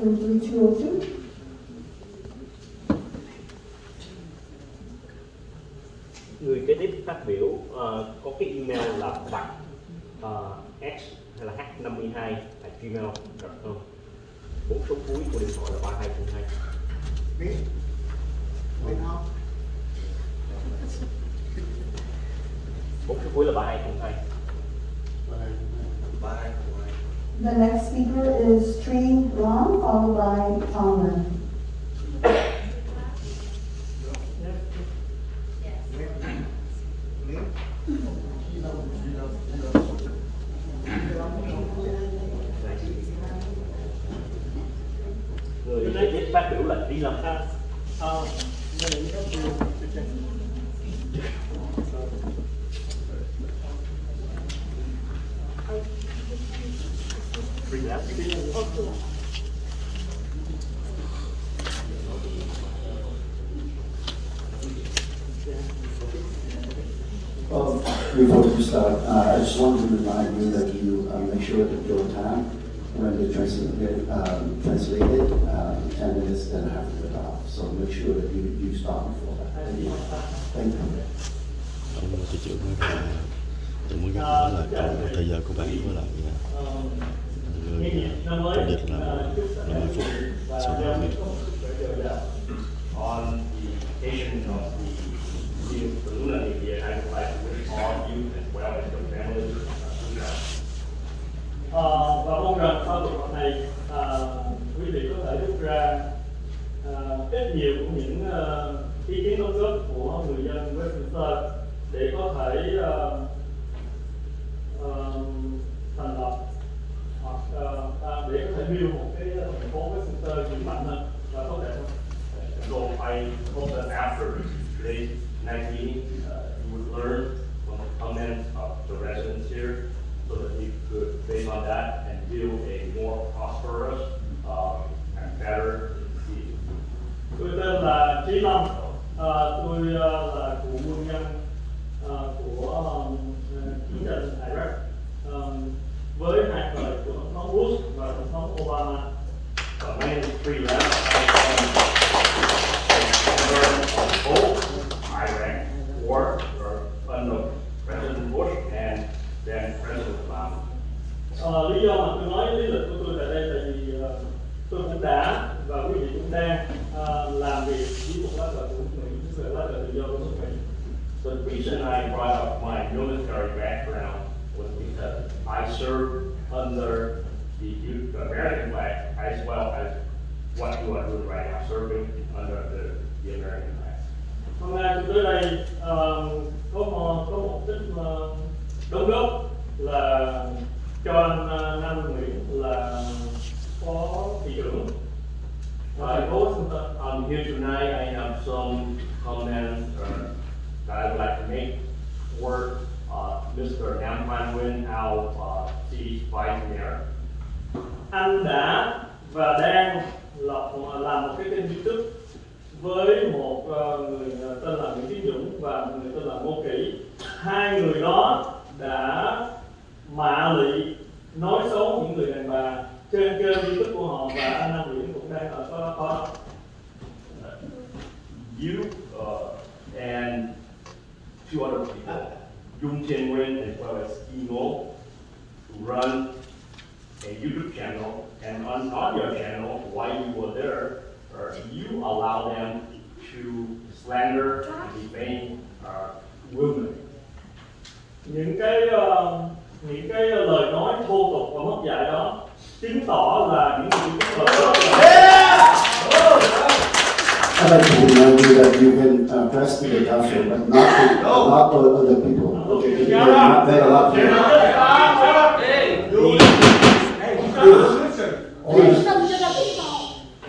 203-202. Người kế tiếp phát biểu có cái email là bạch x hay là h52@gmail.com. 4 số cuối của điện thoại là 3202. Biết không? 4 số cuối là 3202. The next speaker is Tree Long, followed by Tomlin. Người kế tiếp phát biểu là Trí Lâm. Well, before we start, I just wanted to remind you that you make sure that your time when they translate it, 10 minutes, then have to get off. So make sure that you stop before that. Thank you. Ông thị trưởng nói là tôi muốn nhắc nhở là trong thời giờ của bạn với lại người công việc là 50 phút sau đó thì On the occasion of the lunar new year, I would like to wish all of you as well as your families và mong rằng sau cuộc họp này quý vị có thể rút ra ít nhiều của những ý kiến đóng góp của người dân Westminster để có thể thành lập hoặc để có thể build một cái thành phố Westminster vững mạnh hơn và tốt đẹp hơn. So I hope that after today's night meeting, you would learn from the comments of the residents here, so that you could, based on that, and build a more prosperous and better city. Tôi tên là Trí Lâm, tôi là cựu quân nhân của chiến tranh Iraq với hai thời của tổng thống Bush và tổng thống Obama. My name is Freeland. Both Iraq war under President Bush and then President Obama. Lý do mà tôi nói lý lịch của tôi tại đây là vì tôi cũng đã và quý vị cũng đang làm việc với một lá cờ của Mỹ, với lá cờ tự do của nước Mỹ. So the reason I brought up my military background was because I served under the American flag as well as what you are doing right now, serving under the American flag. Hôm nay tôi tới đây có một chút đóng góp là cho anh Nam Nguyễn là phó thị trưởng. I'm here tonight. I have some comments that I would like to make toward Mr. Nam Quan, our city's vice mayor. Anh đã và đang làm một cái kênh YouTube với một người tên là Nguyễn Tiến Dũng và một người tên là Ngô Kỷ. Hai người đó đã mạ lị nói xấu những người đàn bà trên kênh YouTube của họ và anh Nam Nguyễn cũng đang ở đó. You and two other people, Dung Chen Nguyen as well as Imo, run a YouTube channel, and on your channel, while you were there, you allow them to slander and defame women. Những cái lời nói thô tục và mất dạy đó chứng tỏ là những người I'd like to remind you that you can press to the council, but not other people. They are not here.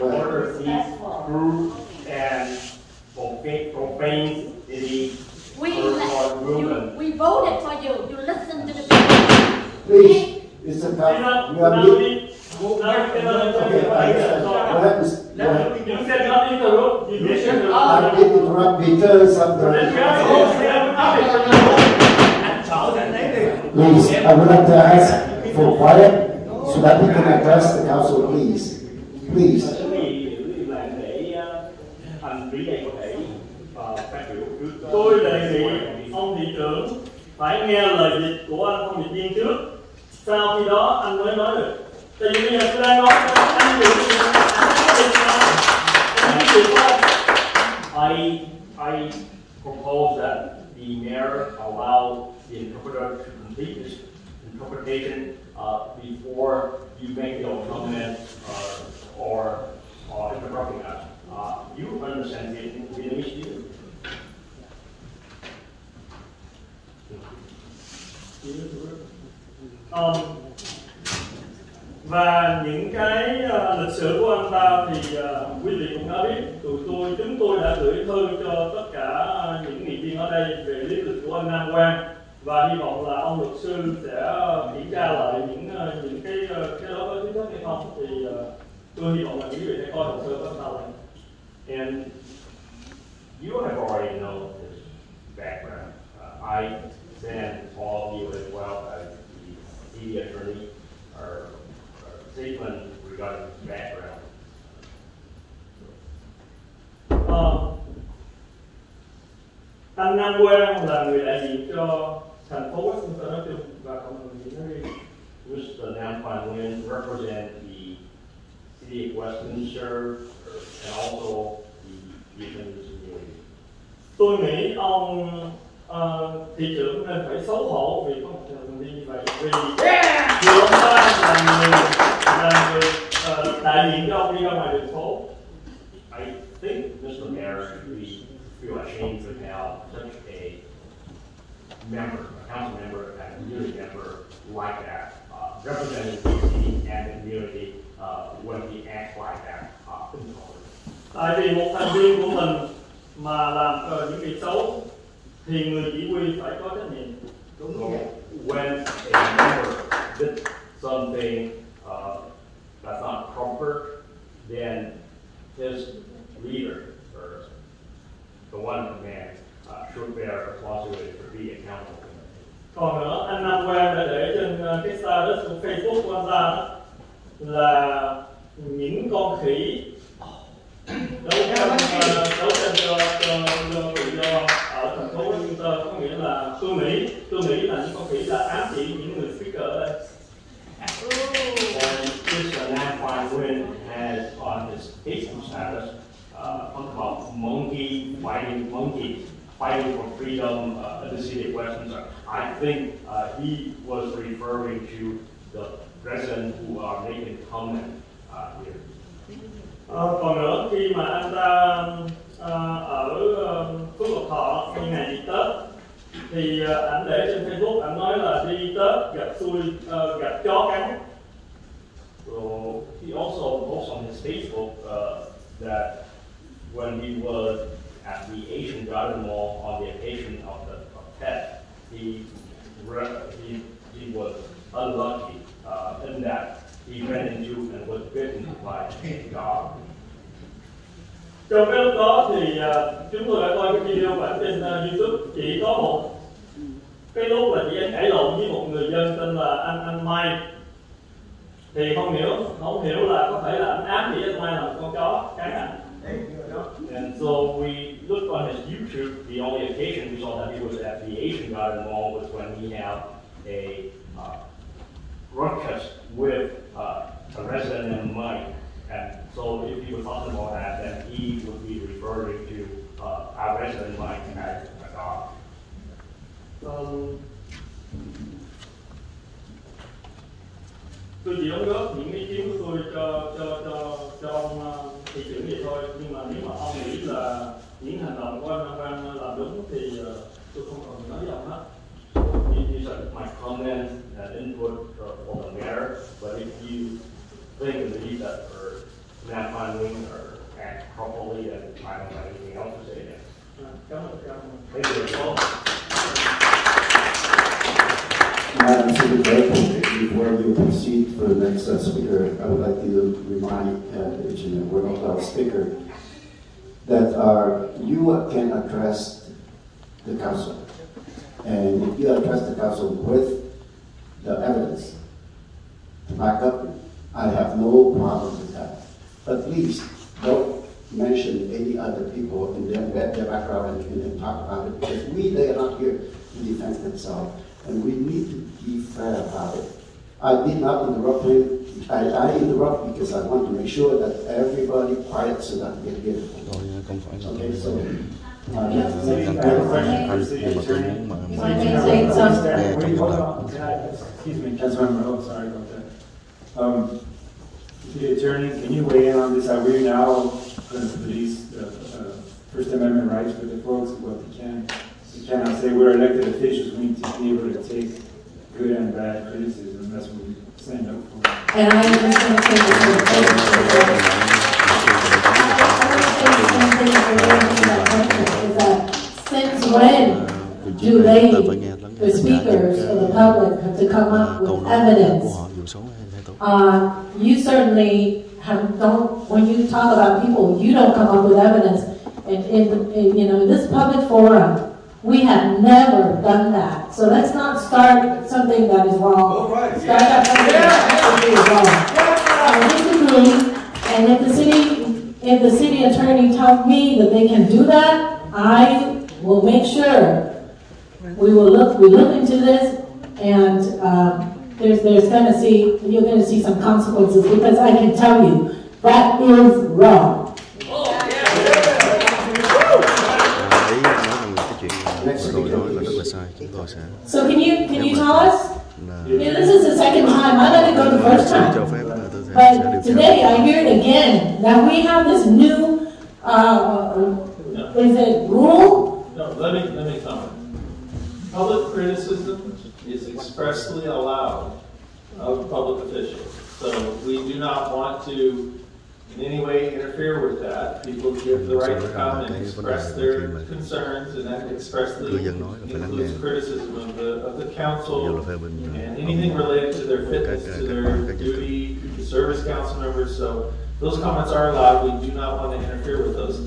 Order these crude and profane city We voted for you. You listen to the people. Please, it's a tough. You are meeting. Okay, You said not interrupt. You said I did interrupt because of the. Please, I would like to ask for quiet so that we can address the council, please. Please. Quý vị giữ im lặng để anh Trí đây có thể phát biểu trước. Tôi đề nghị ông thị trưởng phải nghe lời dịch của anh thông dịch viên trước. Sau khi đó anh mới nói được. Tại vì bây giờ tôi đang nói anh hiểu gì I propose that the mayor allow the interpreter to complete this interpretation before you make your comment or interrupting us. You understand Vietnamese, do you? Và những cái lịch sử của anh ta thì quý vị cũng đã biết, chúng tôi đã gửi thư cho tất cả những nghị viên ở đây về lý lịch của anh Nam Quan, và hy vọng là ông luật sư sẽ kiểm tra lại những cái đó có chính thức hay không, thì tôi hy vọng là quý vị sẽ coi hồ sơ của anh ta lại. And you have already know his background. I then all of you as well as the city attorney are statement regarding his background. Anh Nam Quang là người đại diện cho thành phố Westminster nói chung và cộng đồng Việt nói riêng. Mr. Nam Quan Nguyen represent the city of Westminster and also the Vietnamese community. Tôi nghĩ ông thị trưởng nên phải xấu hổ vì có một thành viên như vậy, vì dù ông ta là người đại diện cho ông đi ra ngoài đường phố. I think Mr. Mayor should feel ashamed to have such a member, a council member, and a community member like that, representing the city and the community when he acts like that in public. Tại vì một thành viên của mình mà làm những việc xấu thì người chỉ huy phải có trách nhiệm. So when a member did something that's not proper, then his leader or the one in command should bear responsibility for being accountable. Còn nữa, anh Nam Quang đã để trên cái status của Facebook của anh ta đó, là những con khỉ đấu tranh cho tự do ở thành phố Westminster, có nghĩa là tôi nghĩ là những con khỉ là ám chỉ những người speaker ở đây. And Mr. Nam Quan Nguyen has on his Facebook status talked about monkey fighting for freedom in the city of Westminster. I think he was referring to the residents who are making comment here. Còn nữa, khi mà anh ta ở Phước Lộc Thọ như ngày đi Tết thì ảnh để trên Facebook, ảnh nói là đi Tết gặp chó cắn. So he also posts on his Facebook that when he was at the Asian Garden Mall on the occasion of the Tet, he was unlucky in that he ran into and was bitten by a dog. Trong cái lúc đó thì chúng tôi đã coi cái video của ảnh trên YouTube, chỉ có một cái lúc là chị anh cãi lộn với một người dân tên là anh Mai, thì không hiểu là có thể là anh ám chỉ anh Mai là một con chó cắn ảnh. And so we looked on his YouTube. The only occasion we saw that he was at the Asian Garden Mall was when he had a ruckus with a resident named Mike. And so if he was talking about that, then he would be referring to our resident Mike as a dog. Tôi chỉ đóng góp những ý kiến của tôi cho ông thị trưởng vậy thôi, nhưng mà nếu mà ông nghĩ là những hành động của anh Văn làm đúng thì tôi không còn nói gì ông hết. These are my comments and input for the mayor, but if you think and believe that Nam Quan Nguyen or act properly, then I don't have anything else to say there. Cảm ơn. Thank you. Madam Secretary, before you proceed for the next speaker, I would like to remind each and every one of our speakers that you can address the council. And if you address the council with the evidence to back up, I have no problem with that. please don't mention any other people and their background and talk about it, because they are not here to defend themselves, and we need to be fair about it. I did not interrupt him. I interrupt because I want to make sure that everybody quiet so that we can hear. Tôi không phải là Okay, so. I have a question for the attorney. Excuse me, Councilmember. Oh, sorry about that. The attorney, can you weigh in on this? Are we now going to police the First Amendment rights for the folks? What they can. We cannot say we're elected officials. We need to be able to take good and bad criticism. That's what we stand up for. And I was just going to say since when do they, the speakers or the public, have to come up with evidence? You certainly don't, when you talk about people, you don't come up with evidence. And in this public forum, we have never done that. So let's not start something that is wrong. Start up something that is wrong. I disagree. And if the city attorney tells me that they can do that, I will make sure we look into this, and you're going to see some consequences, because I can tell you that is wrong. So can you tell us? Yeah, this is the second time. I let it go the first time. But today I hear it again. Now we have this new, is it rule? No, let me comment. Public criticism is expressly allowed of public officials. So we do not want to in any way interfere with that. People give the right to come and express their concerns, and that expressly includes criticism of the council and anything related to their fitness, to their duty, to service council members. So those comments are allowed. We do not want to interfere with those.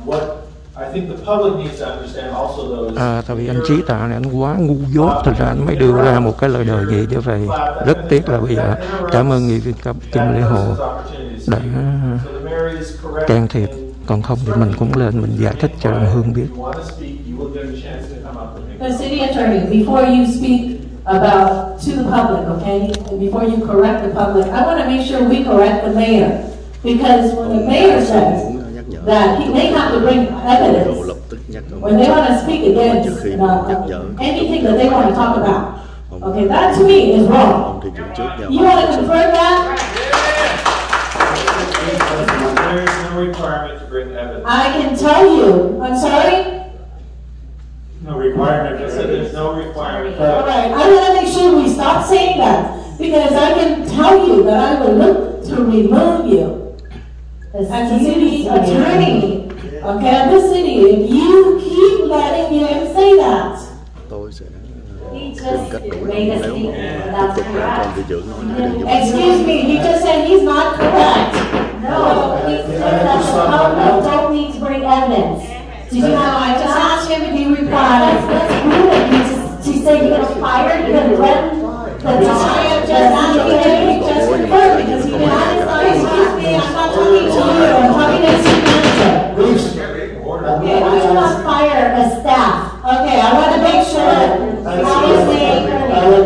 What I think the public needs to understand also though is tại vì anh Trí Tạ này anh quá ngu dốt, thành ra anh mới đưa ra một cái lời đề nghị như vậy. Rất tiếc là bây giờ cảm ơn nghị viên cấp Kim Lễ Hồ đã can thiệp, còn không thì mình cũng lên mình giải thích cho đồng hương biết. The city attorney, before you speak about to the public, okay, and before you correct the public, I want to make sure we correct the mayor, because when the mayor says that they have to bring evidence when they want to speak against anything that they want to talk about. Okay, that to me is wrong. You want to confirm that? There is no requirement to bring evidence. I can tell you. I'm sorry? No requirement. I said there's no requirement. All right, I want to make sure we stop saying that, because I can tell you that I will look to remove you as a city attorney, okay, of the city, if you keep letting him say that. He just made a statement that's correct. Excuse me, he just said he's not correct. No, he said that the public don't need to bring evidence. Did you know, I just asked him if he replied. Let's prove it. She said you're going to fire, you're going to threaten. I am just asking him, he just confirmed, because he did not excuse me, I'm not talking to you, I'm talking to the city manager. Okay, we do not fire a staff. Okay, I want to make sure, obviously,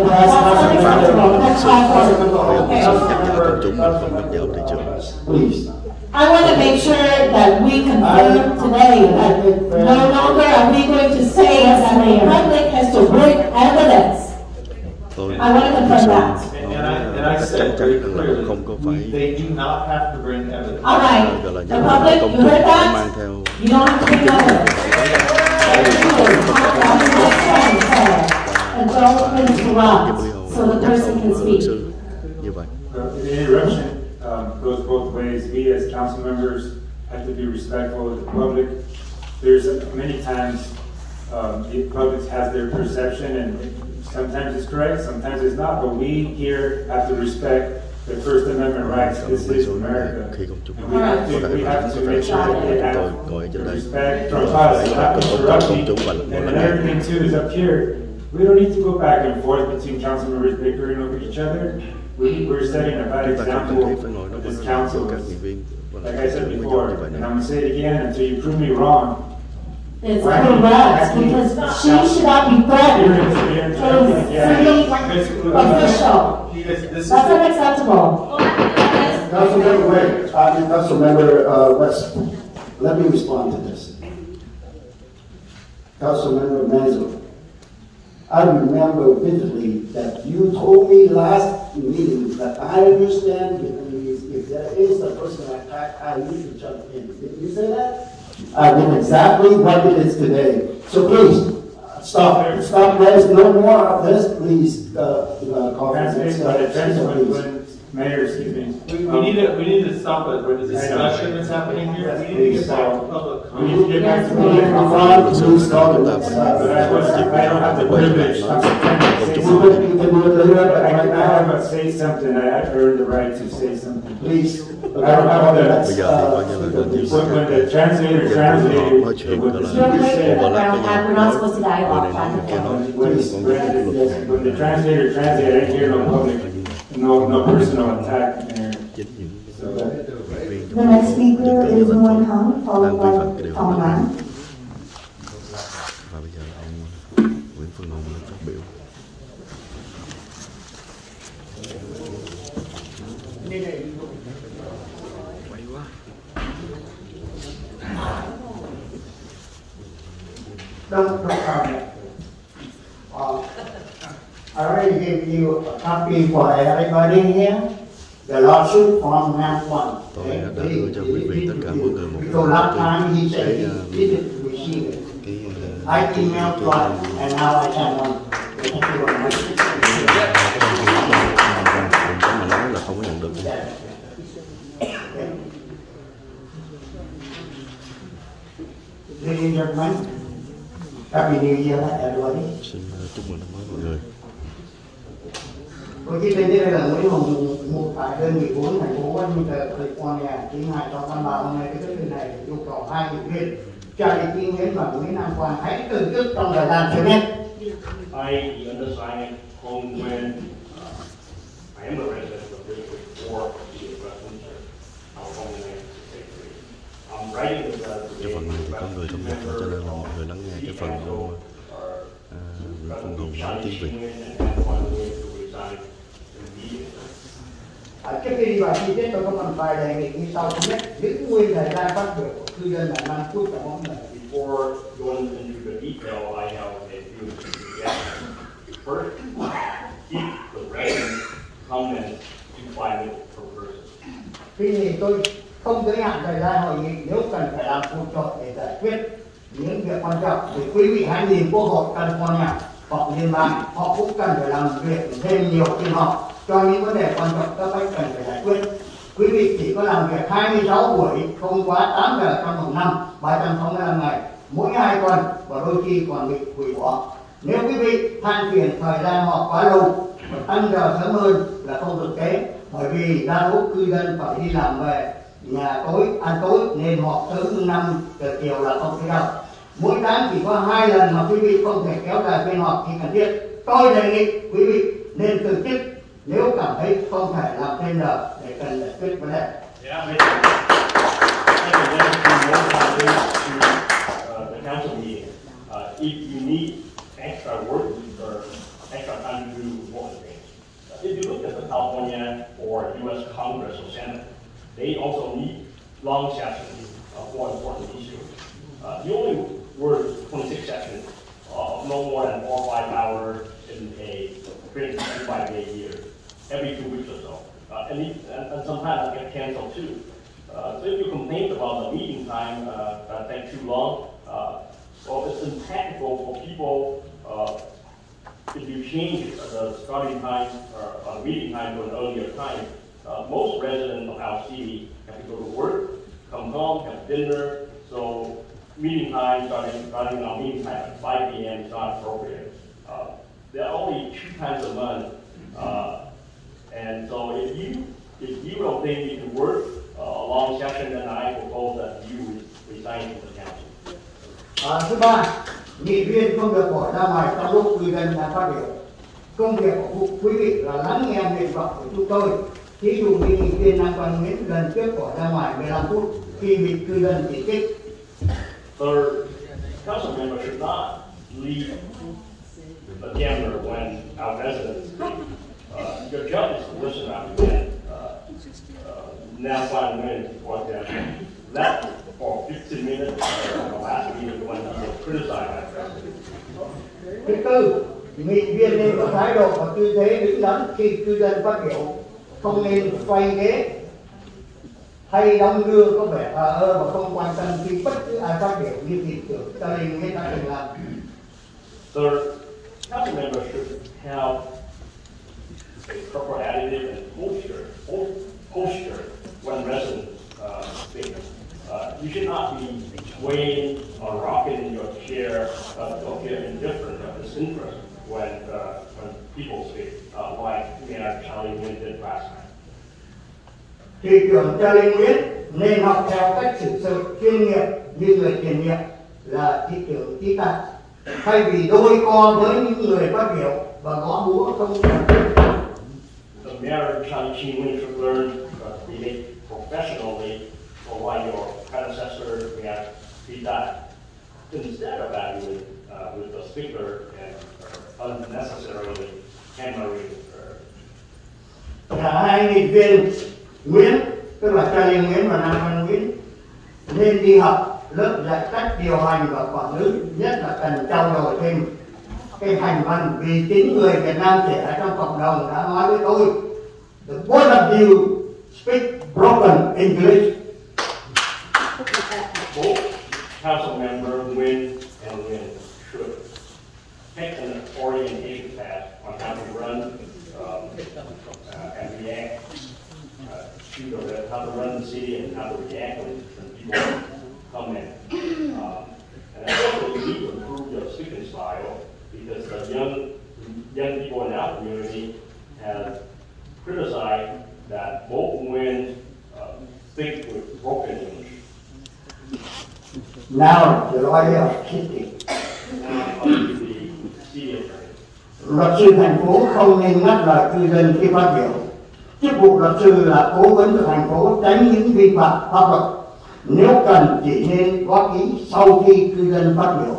that's unacceptable, that's Please. I want to make sure that we confirm today that no longer are we going to say that the public has to bring evidence. I want to confirm that. And I said very clearly, they do not have to bring evidence. All right, the public, you heard that? You don't have to bring evidence. And don't interrupt so the person can speak. The interruption goes both ways. We as council members have to be respectful of the public. There's many times the public has their perception, and sometimes it's correct, sometimes it's not, but we here have to respect the First Amendment rights. This is America. And we have to make sure that they have the respect from us, not interrupting. And another thing too is up here, we don't need to go back and forth between council members bickering over each other. we're setting a bad Chúng ta không cần example thiết phải ngồi đó of với this các council. nghị viên. Like I said Mới before, giống như vậy and nè. I'm gonna say it again until you prove me wrong. It's correct, because she should not be threatened. It's city official. That's unacceptable. Councilmember Wade, Councilmember West, let me respond to this. Councilmember Manzo, I remember vividly that you told me last meeting that I understand if there is a personal attack, I need to jump in. Did you say that? I did exactly what it is today. So please, stop. There's no more of this. Please, Mayor, excuse me. We need to stop it with the discussion that's happening here. We need to get back to public We need to get back to comment. I don't have the privilege. I have to say something. I earned the right to say something. Please. I don't have Bây giờ thì coi như là gần như when the translator translated nói chuyện what đó the là speaker said. We're not supposed to Người này dialogue. nói người kia nói. When the translator translated, I didn't hear no public, no personal attack there. Chính những So, nghị viên The next speaker is Nguyê, trong, followed đang vi phạm by cái điều Quan. này. Và bây giờ ông Nguyễn Phương Hùng lên phát biểu. Don't comment. I already gave you a copy for everybody here. The lawsuit from Quan. Tôi đã đưa cho quý vị tất cả mọi người một So last time he cái said he didn't receive it. I emailed Quan and now I sent one. Thank you very much. Đừng có mà nói là không có nhận được. Ladies and gentlemen, Happy New Year everybody. Xin chúc mừng năm mới mọi người. Tôi chỉ đến đây là mới một tại đơn vị 4 thành phố Westminster, California, chính ngài trong văn bản hôm nay cái thứ này yêu cầu hai nghị viên cho ý kiến hiến và Nguyễn Nam Quan hãy từ chức trong thời gian sớm nhất. I, the undersigned, Hong Nguyen, I am a resident of District 4 of Westminster, California, 1963. I'm writing this Cái phần này thì có người thống nhất cho nên là mọi người lắng nghe cái phần của Nguyễn Phương Hùng nói tiếng Việt. Trước khi đi vào chi tiết tôi có một vài đề nghị như sau. Thứ nhất, giữ nguyên thời gian phát biểu của cư dân là 5 phút trong mỗi lần. Before going into the detail, I have a few suggestions. First, keep the resident comment to 5 minutes per person. Tuy nhiên tôi không giới hạn thời gian hội nghị nếu cần phải làm phụ trợ để giải quyết những việc quan trọng. Thì quý vị hãy nhìn Quốc hội California hoặc liên bang, họ cũng cần phải làm việc thêm nhiều phiên họp cho những vấn đề quan trọng các bách cần phải giải quyết. Quý vị chỉ có làm việc 26 buổi, không quá 8 giờ trong một năm, 365 ngày, mỗi 2 tuần và đôi khi còn bị hủy bỏ. Nếu quý vị than phiền thời gian họp quá lâu và tăng giờ sớm hơn là không thực tế, bởi vì đa số cư dân phải đi làm về nhà tối, ăn tối nên họp sớm 5 giờ chiều là không thể đâu. Mỗi tháng chỉ có 2 lần mà quý vị không thể kéo dài phiên họp khi cần thiết. Tôi đề nghị quý vị nên từ chức nếu cảm thấy không thể làm thêm giờ để cần giải quyết vấn đề. The council meeting. If you need extra work or extra time to do important things. If you look at the California or U.S. Congress or Senate, they also need long sessions for important issues. You only work 26 sessions, no more than 4 or 5 hours in a 365-day year, every 2 weeks or so. And sometimes it gets canceled too. So if you complain about the meeting time that takes too long, well, it's impractical for people if you change the starting time or meeting time to an earlier time. Most residents of our city have to go to work, come home, have dinner, so meeting time, starting our meeting time at 5 p.m. is not appropriate. There are only 2 times a month, and so if you don't think you can work a long session, then I propose that you resign from the council. Thứ ba, nghị viên không được bỏ ra ngoài trong lúc cư dân đang phát biểu. Công việc của quý vị là lắng nghe nguyện vọng của chúng tôi. Thí dụ như nghị viên Nam Quan Nguyễn lần trước bỏ ra ngoài 15 phút khi bị cư dân chỉ trích. Third, council members should not leave the chamber when our residents speak. Your job is to listen out again. Now, Quan Nguyễn, for example, left for 15 minutes at the last meeting when he was criticized by the president. Thứ tư, nghị viên nên có thái độ và tư thế đứng đắn khi cư dân phát biểu, không nên quay ghế hay đong đưa có vẻ thờ ơ và không quan tâm khi bất cứ ai phát biểu như thị trưởng Stalin hay đã từng làm. Third, council members should have a proper attitude and posture when residents speak. You should not be swaying or rocking in your chair or feel indifferent or disinterest when people speak, like Mayor Charlie Nguyen did last night. Thị trưởng Charlie Nguyen nên học theo cách xử sự chuyên nghiệp như người tiền nhiệm là thị trưởng Chí Tạc, thay vì đôi co với những người phát biểu và gõ búa không cần thiết. The Mayor Charlie Nguyen should learn to debate professionally, or like your predecessor, Mayor Chí Tạc, instead of arguing with the speaker and unnecessarily hammering her. Cả hai nghị viên Nguyễn, tức là Charlie Nguyễn và Nam Văn Nguyễn, nên đi học lớp dạy cách điều hành và quản lý, nhất là cần trau dồi thêm cái hành văn, vì chính người Việt Nam trẻ trong cộng đồng đã nói với tôi, the both of you speak broken English. Both council member Nguyê and should take an orientation class on how to run and react to how to run the city and how to react when people come in. And also you need to improve your speaking style because the young people in our community have criticized that both Nguyê speak with broken English. Now the lawyer speaking. Luật sư thành phố không nên ngắt lời cư dân khi phát biểu. Chức vụ luật sư là cố vấn của thành phố tránh những vi phạm pháp luật. Nếu cần chỉ nên góp ý sau khi cư dân phát biểu.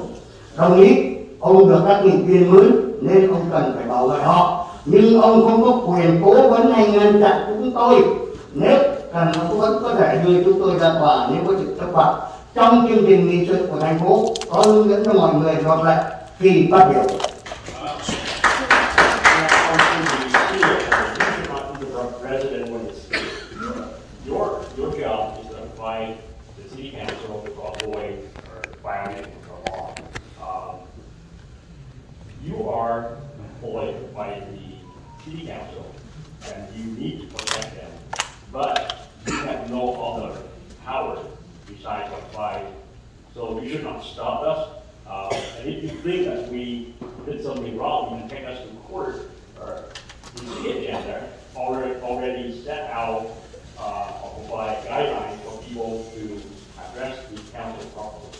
Đồng ý, ông được các nghị viên mới nên ông cần phải bảo vệ họ. Nhưng ông không có quyền cố vấn hay ngăn chặn chúng tôi. Nếu cần ông vẫn có thể đưa chúng tôi ra tòa nếu có sự chấp phạm. Trong chương trình nghị sự của thành phố có hướng dẫn cho mọi người luật lệ khi phát biểu. Your job is to find the city council to avoid or violate the law. You are employed by the city council and you need to protect them, but you have no other power besides apply. So you should not stop us. And if you think that we did something wrong, you can take us to court. Or the city agenda already set out or provide guidelines for people to address the council properly.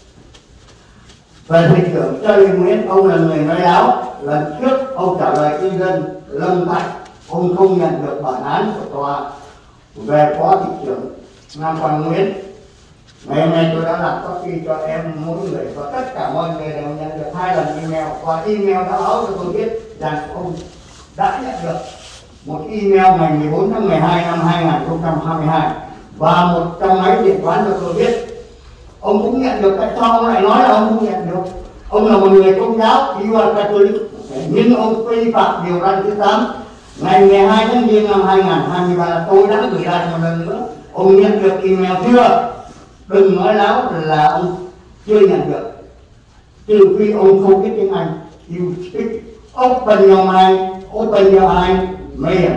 Về thị trưởng Charlie Nguyễn, ông là người nói láo. Lần trước ông trả lời cư dân Lâm Thạch, ông không nhận được bản án của tòa về phó thị trưởng Nam Quan Nguyễn. Ngày hôm nay tôi đã làm copy cho em mỗi người và tất cả mọi người đều nhận được 2 lần email, và email đã báo cho tôi biết rằng ông đã nhận được một email ngày 14 tháng 12 năm 2022 và một trong máy điện toán cho tôi biết. Ông cũng nhận được, tại sao ông lại nói là ông không nhận được? Ông là một người công giáo, you are Catholic, nhưng ông vi phạm điều răn thứ 8. Ngày 12 tháng Giêng năm 2023 tôi đã gửi lại một lần nữa. Ông nhận được email chưa? Đừng nói láo là ông chưa nhận được, trừ khi ông không biết tiếng Anh. You speak, open your mind, open your eyes, Mayor.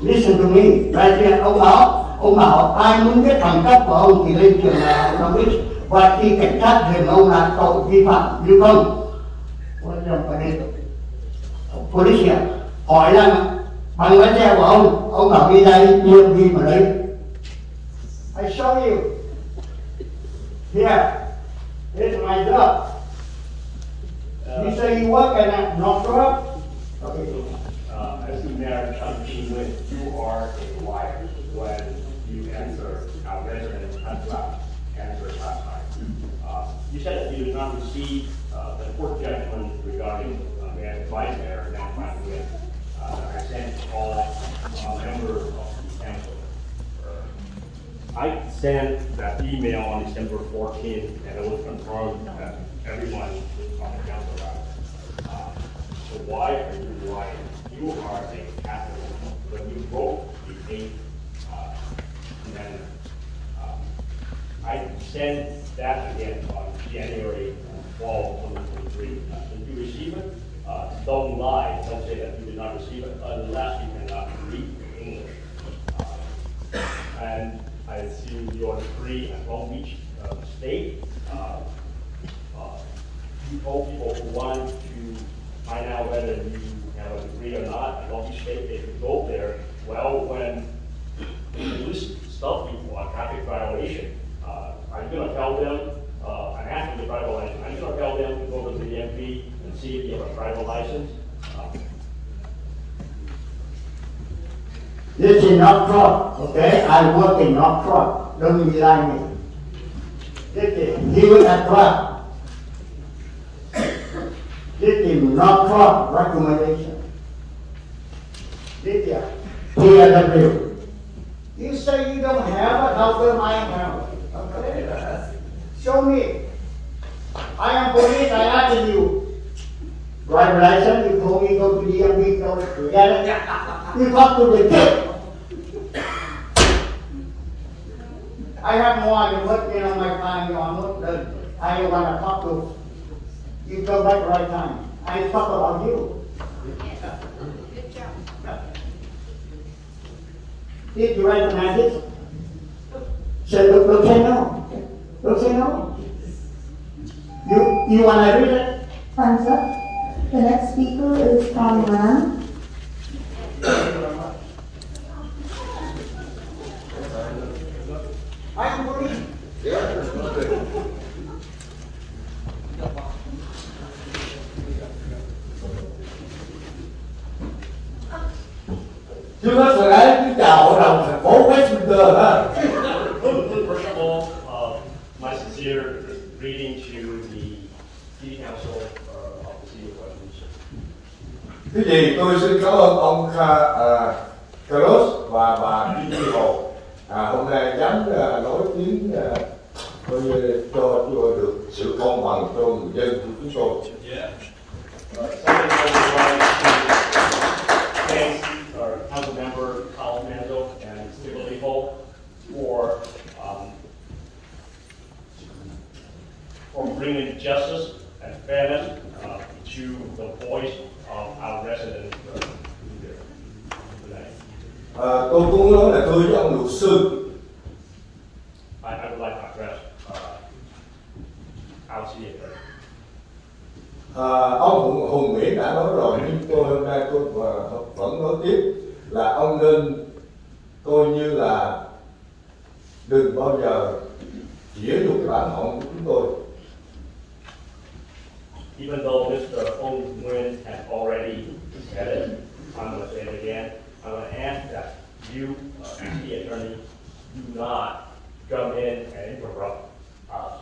Listen to me. President, ông bảo ai muốn biết bằng cấp của ông thì lên trường đại học Cambridge, và khi cảnh sát dừng ông là tội vi phạm như không. Police hỏi rằng bằng lái xe của ông bảo đi đây nhiệm gì mà lấy. I show you. Here, here's my job. You say you work at a not job? Okay. Mayor Nguyê, you are a liar when you answer our resident answer last night. You said that you did not receive the court judgment regarding Mayor Vice Mayor Quan Nguyê. I sent all members of the council. I sent that email on December 14th, and it was confirmed that everyone on the council got it. So why are you lying? You are a Catholic. When you wrote the 8th amendment, I sent that again on January 12, 2023. Did you receive it? Don't lie. Don't say that you did not receive it unless you cannot read English. And I assume you are free at Long Beach State. You told people who want to find out whether you have a degree or not at Long Beach State, they could go there. Well, when police stop you for a traffic violation, are you going to tell them, and after the driver license, are you going to tell them to go to the DMV and see if you have a driver license? This is not truck, okay? I work in not truck. Don't rely on me. This is here at truck. This is not truck recommendation. This is TLW. You say you don't have it, how come I have it? Okay? Show me. I am police, I asked you. Driver license, you told me go to DMV, go to get it. You talk to the kid. I have more than what on my time, you are not I want to talk to. You go back right time. I talk about you. Good job. Did you recognize it? Say, look, say no. Look, say no. You want to read it? Time's up. The next speaker is Quan. I am police. Trước hết tôi kính chào hội đồng thành phố Westminster ha. First of all, my sincere greeting to the City Council of the City of Westminster. Thứ gì tôi xin cảm ơn ông Carlos và bà Kim Chi Hồ hôm nay dám nói tiếng cho được sự công bằng cho người dân của chúng tôi. Thanks our council member Carl Manzo and Steve Leopold for bringing justice and fairness to the voice of our residents today. Tôi cũng nói là thưa với ông luật sư. I would like to address our city attorney. Ông Hùng Nguyễn đã nói rồi, nhưng tôi hôm nay tôi vẫn nói tiếp là ông nên coi như là đừng bao giờ chĩa vô cái bản họng của chúng tôi. Even though Mr. Nguyê has already said it, I'm going to say it again. I'm going to ask that you, as the attorney, do not jump in and interrupt us.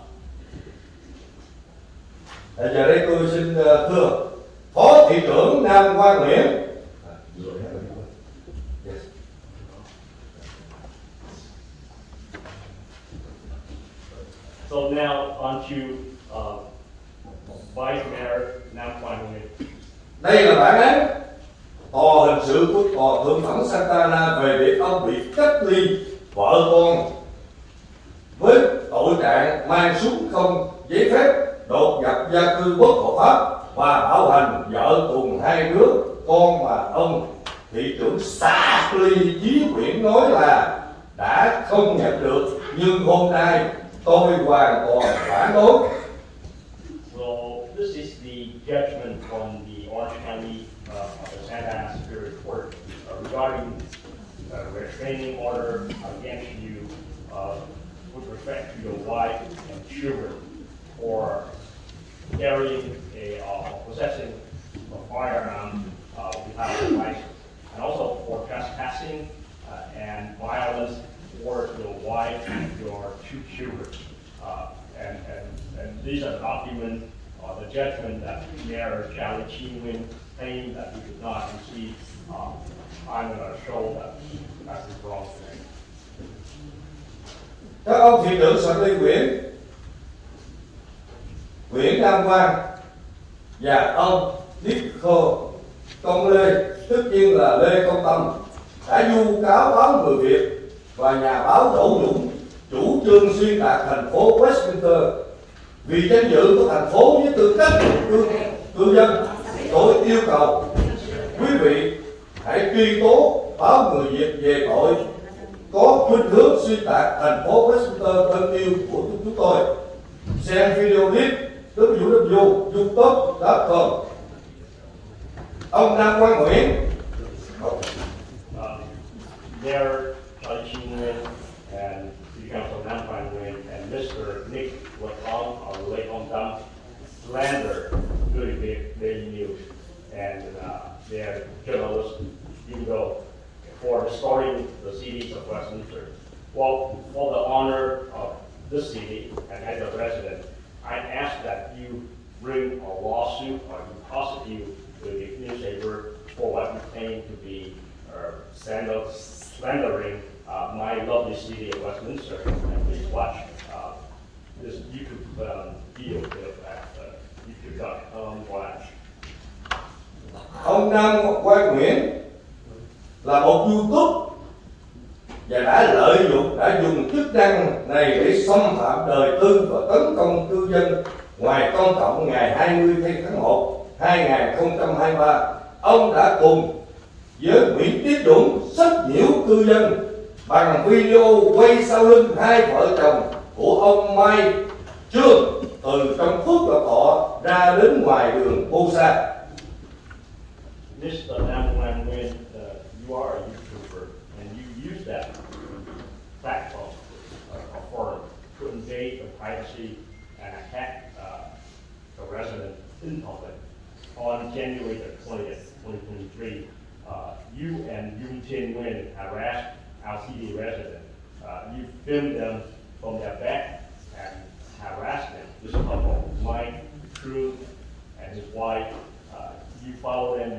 Giờ đây tôi xin thưa Phó Thị trưởng Nam Quan Nguyễn. So now on to Vice Mayor Nam Quan Nguyê. Đây là bản án tòa hình sự của tòa thượng thẩm Santa Ana về việc ông bị cách ly vợ con với tội trạng mang súng không giấy phép, đột nhập gia cư bất hợp pháp và bạo hành vợ cùng hai đứa con mà ông thị trưởng xã Ly Chí Nguyễn nói là đã không nhận được, nhưng hôm nay tôi hoàn toàn phản đối. So this is the judgment from the Orange County of the Santa Ana Superior Court regarding restraining order against you with respect to your wife and children for carrying possessing a firearm without a license. And trespassing and violence towards your wife and your 2 children. And these are documents or the judgment that Mayor Charlie Chin claimed that he did not receive. I'm going to show that that's the wrong thing. Các ông thị trưởng Sở Lý Nguyễn Nam Quan và ông Nico Công Lê, tất nhiên là Lê Công Tâm, đã vu cáo báo Người Việt và nhà báo Đỗ Dũng chủ trương xuyên tạc thành phố Westminster vì danh dự của thành phố với tư cách cư dân. Tôi yêu cầu quý vị hãy truy tố báo Người Việt về tội có khuynh hướng xuyên tạc thành phố Westminster thân yêu của chúng tôi. Xem video clip www.youtube.com. Ông Nam Quang Nguyễn. Mayor Charlie Chin and City Council Nam Quang Nguyễn and Mr. Nick Long or Lê Công Tâm slander Người Việt Daily News and their journalists, even though for restoring the cities of Westminster. Well, for the honor of this city and as a resident, I ask that you bring a lawsuit or you prosecute the newspaper for what you claim to be slandering my lovely city of Westminster. And please watch this YouTube video at youtube.com/. Ông Nam Quang Nguyễn là một YouTube và đã dùng chức năng này để xâm phạm đời tư và tấn công cư dân ngoài công cộng ngày 20 tháng 1 2023. Ông đã cùng với Nguyễn Tiến Dũng sách nhiễu cư dân bằng video quay sau lưng hai vợ chồng của ông Mai Trương từ trong Phước Lộc Thọ ra đến ngoài đường Bolsa. Mr. Nam Quang Nguyen, you are a YouTuber and you use that platform for to invade the privacy and attack the resident in public. On January the 20th, 2023, you and Yoon Chin Nguyen harassed our city resident. You filmed them from their back and harassed them. This couple, Mike, True, and his wife. You follow them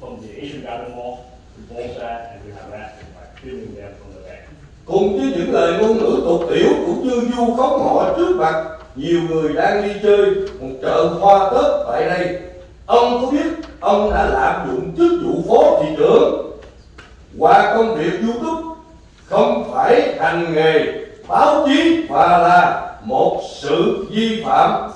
from the Asian Garden Mall to Bolsa and you harassed them by filming them from the back. Cùng với những lời ngôn ngữ tục tiểu cũng như vu khống họ trước mặt nhiều người đang đi chơi một chợ hoa Tết tại đây. Ông có biết ông đã lạm dụng chức vụ phó thị trưởng qua công việc YouTube không phải hành nghề báo chí và là một sự vi phạm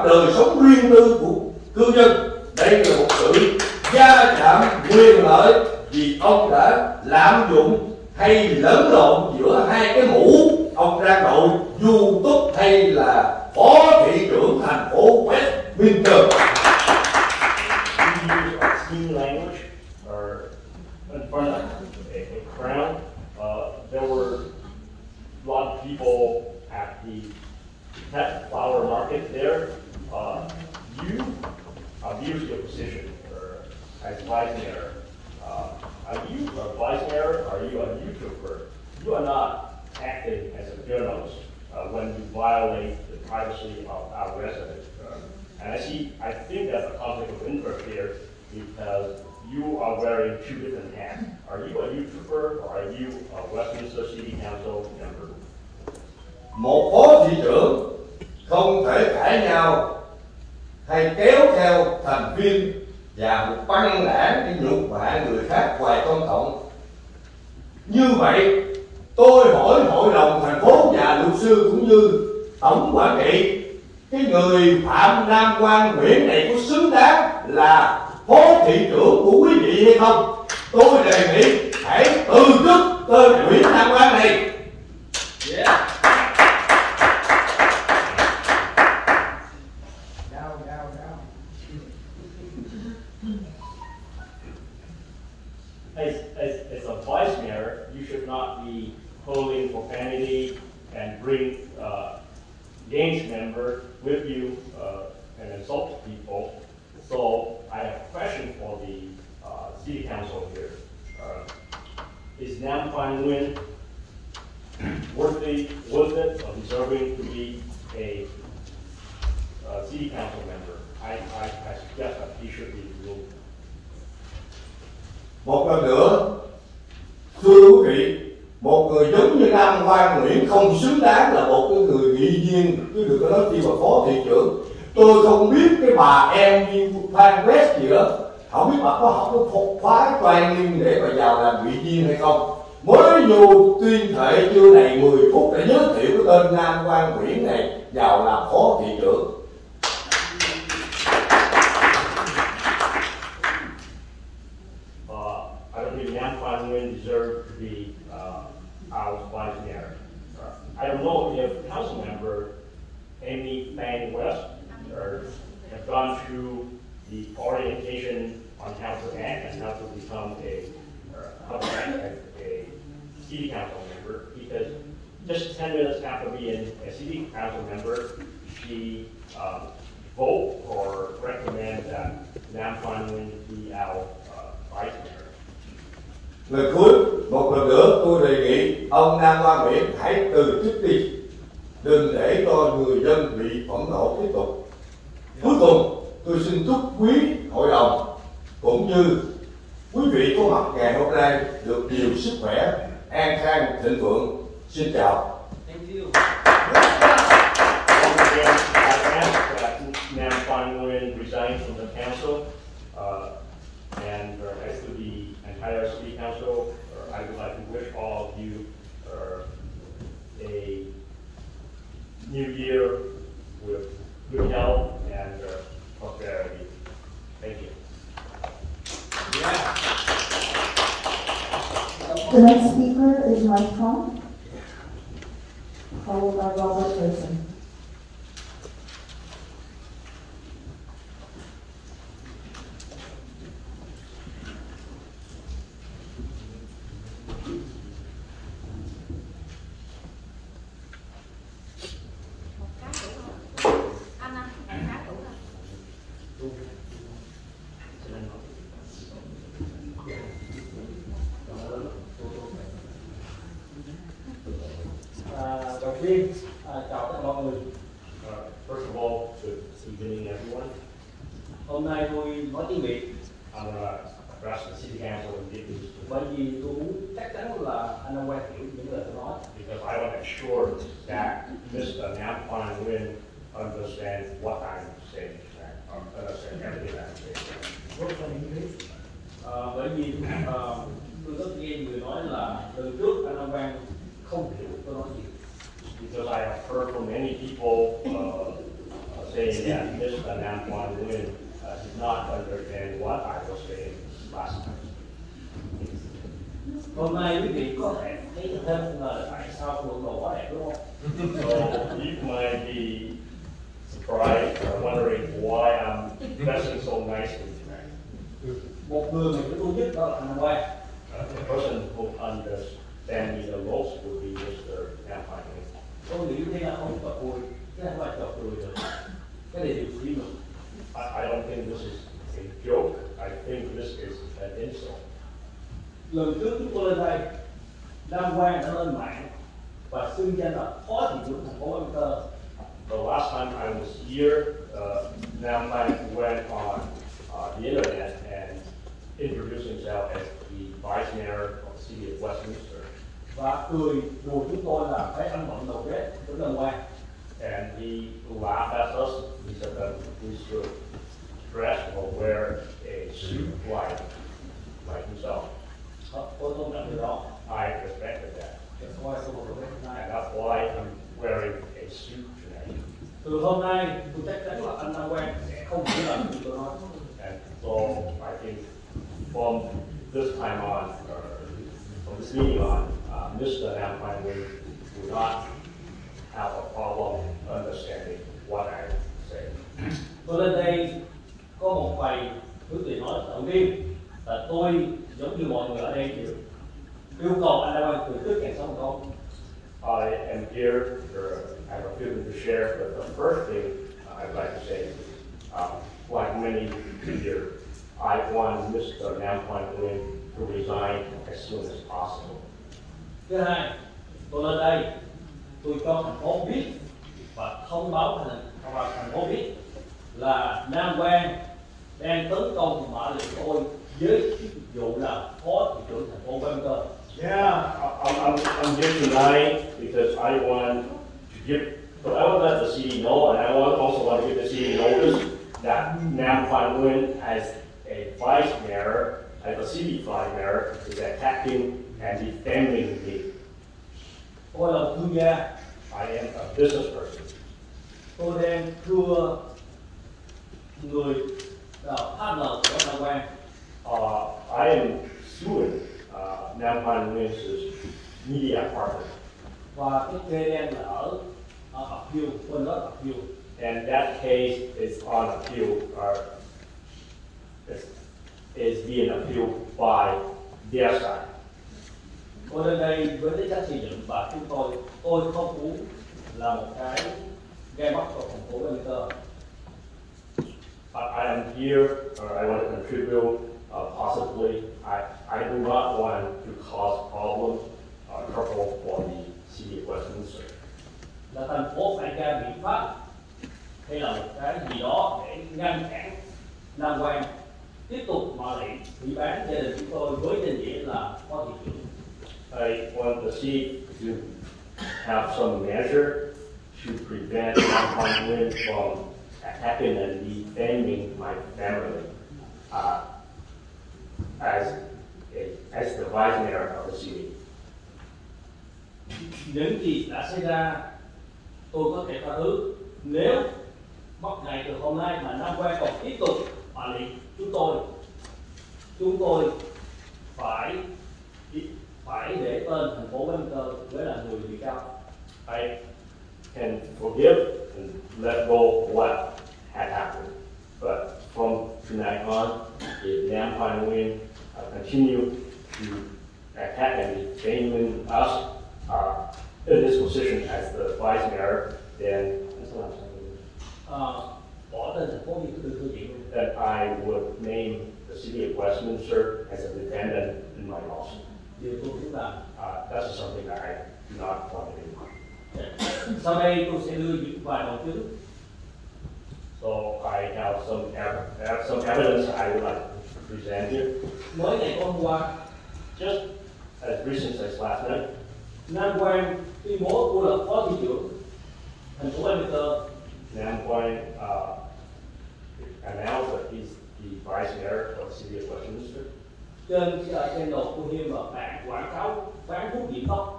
đời sống riêng tư của cư dân. Đây là một sự va chạm quyền lợi vì ông đã lạm dụng hay lẫn lộn giữa hai cái mũ ông đang đội YouTube hay là phó thị trưởng thành phố Westminster. Language or in front of a crowd. There were a lot of people at the pet flower market there. You abused your position as vice mayor. Are you a vice mayor or are you a YouTuber? You are not acting as a journalist when you violate the privacy of our residents. And I think there's a conflict of interest here because you are wearing two different hats. Are you a YouTuber or are you a Westminster City Council member? Một phó thị trưởng không thể cãi nhau hay kéo theo thành viên và một băng đảng để nhục mạ người khác ngoài công cộng. Như vậy, tôi hỏi hội đồng thành phố và luật sư cũng như tổng quản trị, cái người Phạm Nam Quang Nguyễn này có xứng đáng là phó thị trưởng của quý vị hay không? Tôi đề nghị hãy từ chức tên Nguyễn Nam Quang này. Yeah. As a vice mayor, you should not be holding profanity and bring gangs member with you and insult people. So I have a question for the City Council here. Is Nam Quan Nguyen worth it or deserving to be a City Council member? I suggest that he should be removed. Một lần nữa, thưa quý vị, một người giống như Nam Quan Nguyễn không xứng đáng là một cái người nghị viên, chứ đừng có nói chi mà phó thị trưởng. Tôi không biết cái bà em như Phan West gì đó, không biết bà có học cái phục phái toàn niên để mà vào làm nghị viên hay không. Mới vô tuyên thệ chưa đầy 10 phút để giới thiệu cái tên Nam Quan Nguyễn này vào làm phó thị trưởng. I don't think Nam Quan Nguyen deserves to be our vice mayor. I don't know if council member Amy Phan West have gone through the orientation on how to act and how to become a city council member, because just 10 minutes after being a city council member, she vote or recommend that Nam Quan Nguyen be our vice mayor. Lời cuối, một lần nữa tôi đề nghị ông Nam Quan Nguyễn hãy từ chức đi, đừng để cho người dân bị phẫn nộ tiếp tục. Cuối cùng, tôi xin chúc quý hội đồng cũng như quý vị có mặt ngày hôm nay được nhiều sức khỏe, an khang, thịnh vượng. Xin chào. Thank you. Once again, I ask that Nam Quan Nguyen resign from the council, and as to the entire city council, I would like to wish all of you a new year with good health and prosperity. Thank you. The next speaker is Trong, followed by Robert Person. Đầu tiên chào tất cả mọi người. First of all, good evening, everyone. Hôm nay tôi nói tiếng Việt. I'm going to address the city council in Vietnamese bởi vì tôi muốn chắc chắn là anh Quan hiểu những lời tôi nói. because I want to ensure that Mr. Nam Quan Nguyen understands what I'm saying, understand everything I'm saying. Bởi vì tôi rất nghe người nói là từ trước anh Quan không hiểu tôi nói gì. Because I have heard from many people saying that Mr. Nam Quan Nguyen did not understand what I was saying last time. Hôm nay quý vị có thể thấy thêm là tại sao bộ đồ quá đẹp đúng không? So you might be surprised or wondering why I'm dressing so nicely tonight. Một người mà tôi nhất đó là anh Quan. The person who understands me the most would be Mr. Nam Quan Nguyen. Tôi nghĩ thế là không phải vui, cái này không phải trò cười được. Cái này điều phí được. I don't think this is a joke. I think this is an insult. Lần trước chúng tôi lên đây, Nam Quan đã lên mạng và xưng danh là phó thị trưởng thành phố Westminster. The last time I was here, Nam Quan went on the internet and introduced himself as the vice mayor of the city of Westminster. Và cười đùa chúng tôi là phải ăn bận đầu vest của Nam Quan. And he laughed at us. He said that we should dress or wear a suit like himself. Tôi tôn trọng điều đó. I respected that. That's why tôi mặc vest tonight. And that's why I'm wearing a suit tonight. Từ hôm nay, tôi chắc chắn là anh Nam Quan sẽ không chỉ làm như tôi nói. And so I think from this time on, from this meeting on, Mr. Nam Quan Nguyen will not have a problem understanding what I say. Tôi lên đây có một vài thứ gì nói. Đầu tiên là tôi giống như mọi người ở đây thì yêu cầu anh Nam Quan từ trước càng sớm không. I am here, I have a few things to share, but the first thing I'd like to say, like many here, I want Mr. Nam Quan Nguyen to resign as soon as possible. Thứ hai, tôi lên đây, tôi cho thành phố biết và thông báo thành phố biết là Nam Quan đang tấn công mã lệnh tôi với vụ là phó thị trưởng thành phố Westminster. Yeah, I'm here tonight because I want to give, but I want to let the city know, and I also want to give the city notice that Nam Quan Nguyen as a vice mayor, as a city vice mayor, is attacking and defaming me. Tôi là một thương gia. I am a business person. Tôi đang thưa người partner của Nam Quan. I am suing Nam Quan Nguyen's media partner. Và cái kê đen là ở appeal, bên đó appeal. And that case is on appeal, or is being appealed by their side. Tôi lên đây với tính chất xây dựng và tôi không muốn là một cái gây mất của thành phố Westminster. I am here, or I want to contribute, possibly. I do not want to cause problems or trouble for the city of Westminster. Là thành phố phải ra biện pháp hay là một cái gì đó để ngăn cản Nam Quan tiếp tục mà lại ủy bán gia đình chúng tôi với danh nghĩa là phó thị trưởng. I want the city to have some measure to prevent Nam Quan Nguyen from attacking and defaming my family as the vice mayor of the city. Những gì đã xảy ra tôi có thể tha thứ nếu mất ngày từ hôm nay mà Nam Quan còn tiếp tục mà liệt chúng tôi phải để tên thành phố Westminster với là người bị cao. I can forgive and let go what had happened, but from tonight on, if Nam Quan Nguyen continue to attack and defame us in this position as the vice mayor, then bỏ tên thành phố như cái thư viện. Then I would name the city of Westminster as a defendant in my lawsuit. Điều tôi muốn làm. That's something that I do not want to do. Sau đây tôi sẽ đưa những vài bằng chứng. So I have some evidence I would like to present here. Mới ngày hôm qua, just as recent as last night, Nam Quan tuyên bố cô là phó thị trưởng thành phố Westminster. Nam Quan announced that he's the vice mayor of the city of Westminster. Trên cái channel của him là bạn quảng cáo bán thuốc nhuộm tóc.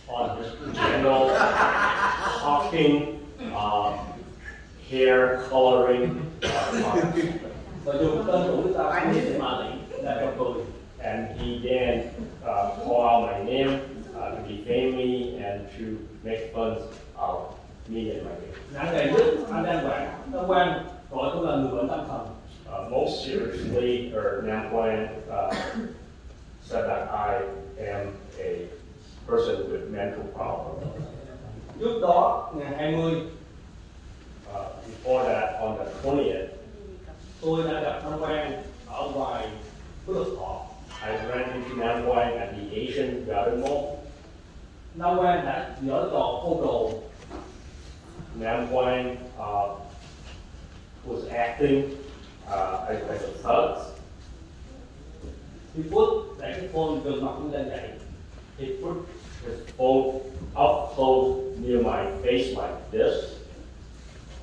On his channel, talking hair coloring và dùng tên của người ta để mà lại cho cười. And he then call out my name to defame me and to make fun of me and my name. Nặng nề nhất, anh Nam Quan gọi tôi là người bệnh tâm thần. Most seriously, Nam Quan said that I am a person with mental problems. Trước đó, ngày 20, before that, on the 20th, tôi đã gặp Nam Quan ở ngoài Phước Lộc Thọ. I ran into Nam Quan at the Asian Garden Mall. Nam Quan đã dở trò côn đồ. Nam Quan was acting as a thug. He put để cái phone gần mặt như lên vậy. He put his phone up close near my face like this.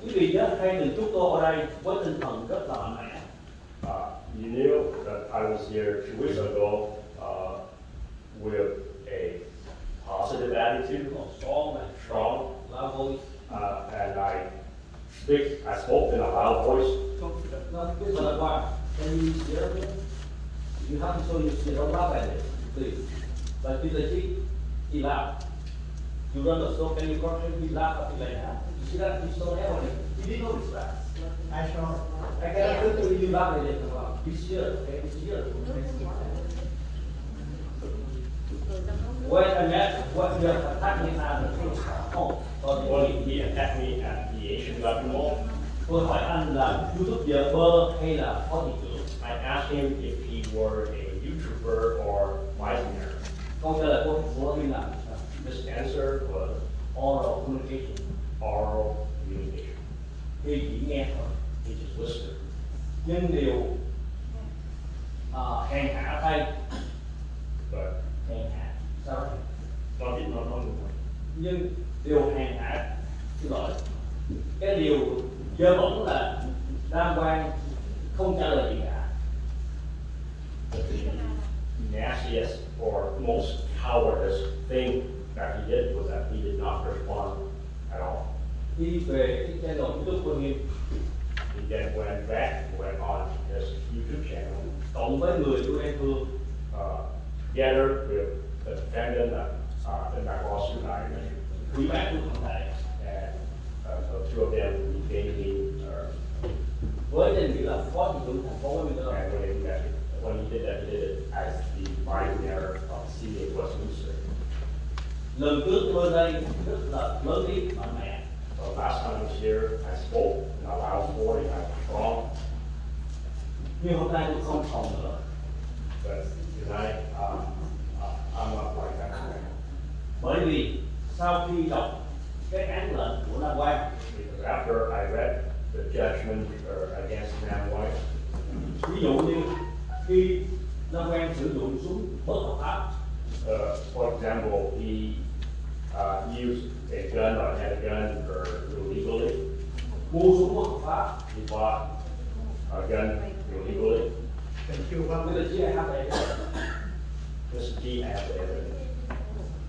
Quý vị nhớ hay đừng chúc tôi ở đây với tinh thần rất là mạnh mẽ. You knew that I was here 2 weeks ago with a positive attitude, strong, loud voice, and I spoke in a loud voice. This is why when you sit up here, you have to show you sit up loud like this, please. But if you laugh, you run the slope and you cross it, you laugh at me like that. You see that? You saw that one. You didn't notice that. I saw. I cannot look at you laugh like that. Be still, okay? Be still. Wait a minute. What you have attacked me at the home? Well, he attacked me at the Asian Garden Mall. Tôi hỏi anh là YouTuber hay là phó thị trưởng? I asked him if he were a YouTuber or missionary. Câu trả lời của thành phố Hy Lạp. His answer was Oral communication. oral communication. Khi chỉ nghe thôi. He just whispered. Nhưng điều hèn hạ thay. But Hèn hạ. Sao? not Nhưng điều hèn hạ, xin lỗi, cái điều dơ bẩn là Đam Quan không trả lời gì cả. the nastiest or most cowardice thing that he did was that he did not respond at all. Đi về cái channel YouTube của Nguyê, He then went on his YouTube channel, cộng với người của em Hương, gathered with the defendant in that lawsuit I mentioned, Ủy ban của Thượng Đại, and the two of them became với danh nghĩa là Phó Thị trưởng thành phố Westminster. and when he did that, he did it as the vice mayor of the city of Westminster. Lần trước tôi đây rất là lớn tiếng mạnh mẽ. The last time I was here, I spoke in a loud voice, I was strong, Nhưng hôm nay tôi không còn nữa. but tonight I'm not like that today. Bởi vì sau khi đọc cái án lệnh của Đam Quan, Because after I read the judgment against Nam White, ví dụ như khi Đam Quan sử dụng súng bất hợp pháp, for example, he used a gun or had a gun illegally. mua súng bất hợp pháp, He bought a gun illegally. Mr. G, I have a Mr. G had the evidence.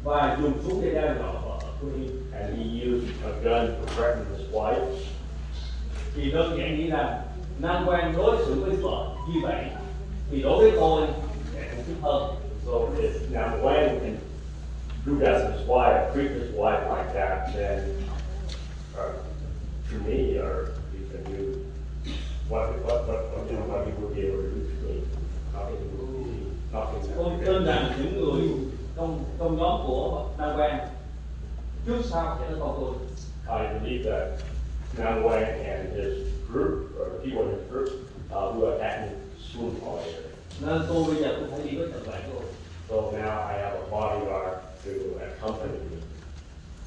và dùng súng để đe dọa vợ của Hy. And he used a gun to threaten his wife. Thì đơn giản nghĩ rằng Nam Quan đối xử với vợ như vậy thì đối với tôi cũng thích hơn. So if Nam White can do that to his wife, treat his wife like that, then to me, or he can do what he would be able to do to me. Nothing. Tôi tin rằng những người trong nhóm của Nam Quan trước sau sẽ là con tôi. I believe that Nam White and his group, or the people in his group, who attacked me soon later. Nên tôi bây giờ cũng phải đi với thượng bạn tôi. So now I have a bodyguard to accompany me.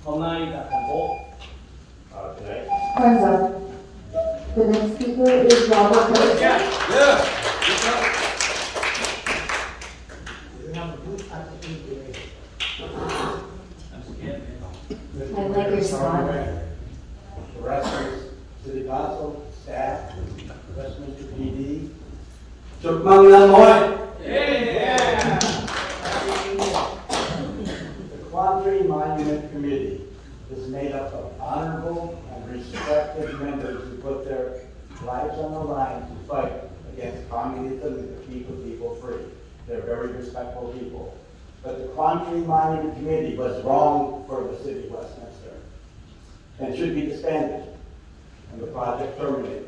Hôm nay tại thành phố. Tonight. Time's up. The next speaker is Robert Bolsa. Yeah. I like your smile. The Westminster City Council, staff, Westminster PD. Chúc mừng năm mới. The Quan Monument Committee is made up of honorable and respected members who put their lives on the line to fight against communism and to keep the people free. They're very respectful people. But the Quan Monument Committee was wrong for the city of Westminster and should be disbanded and the project terminated.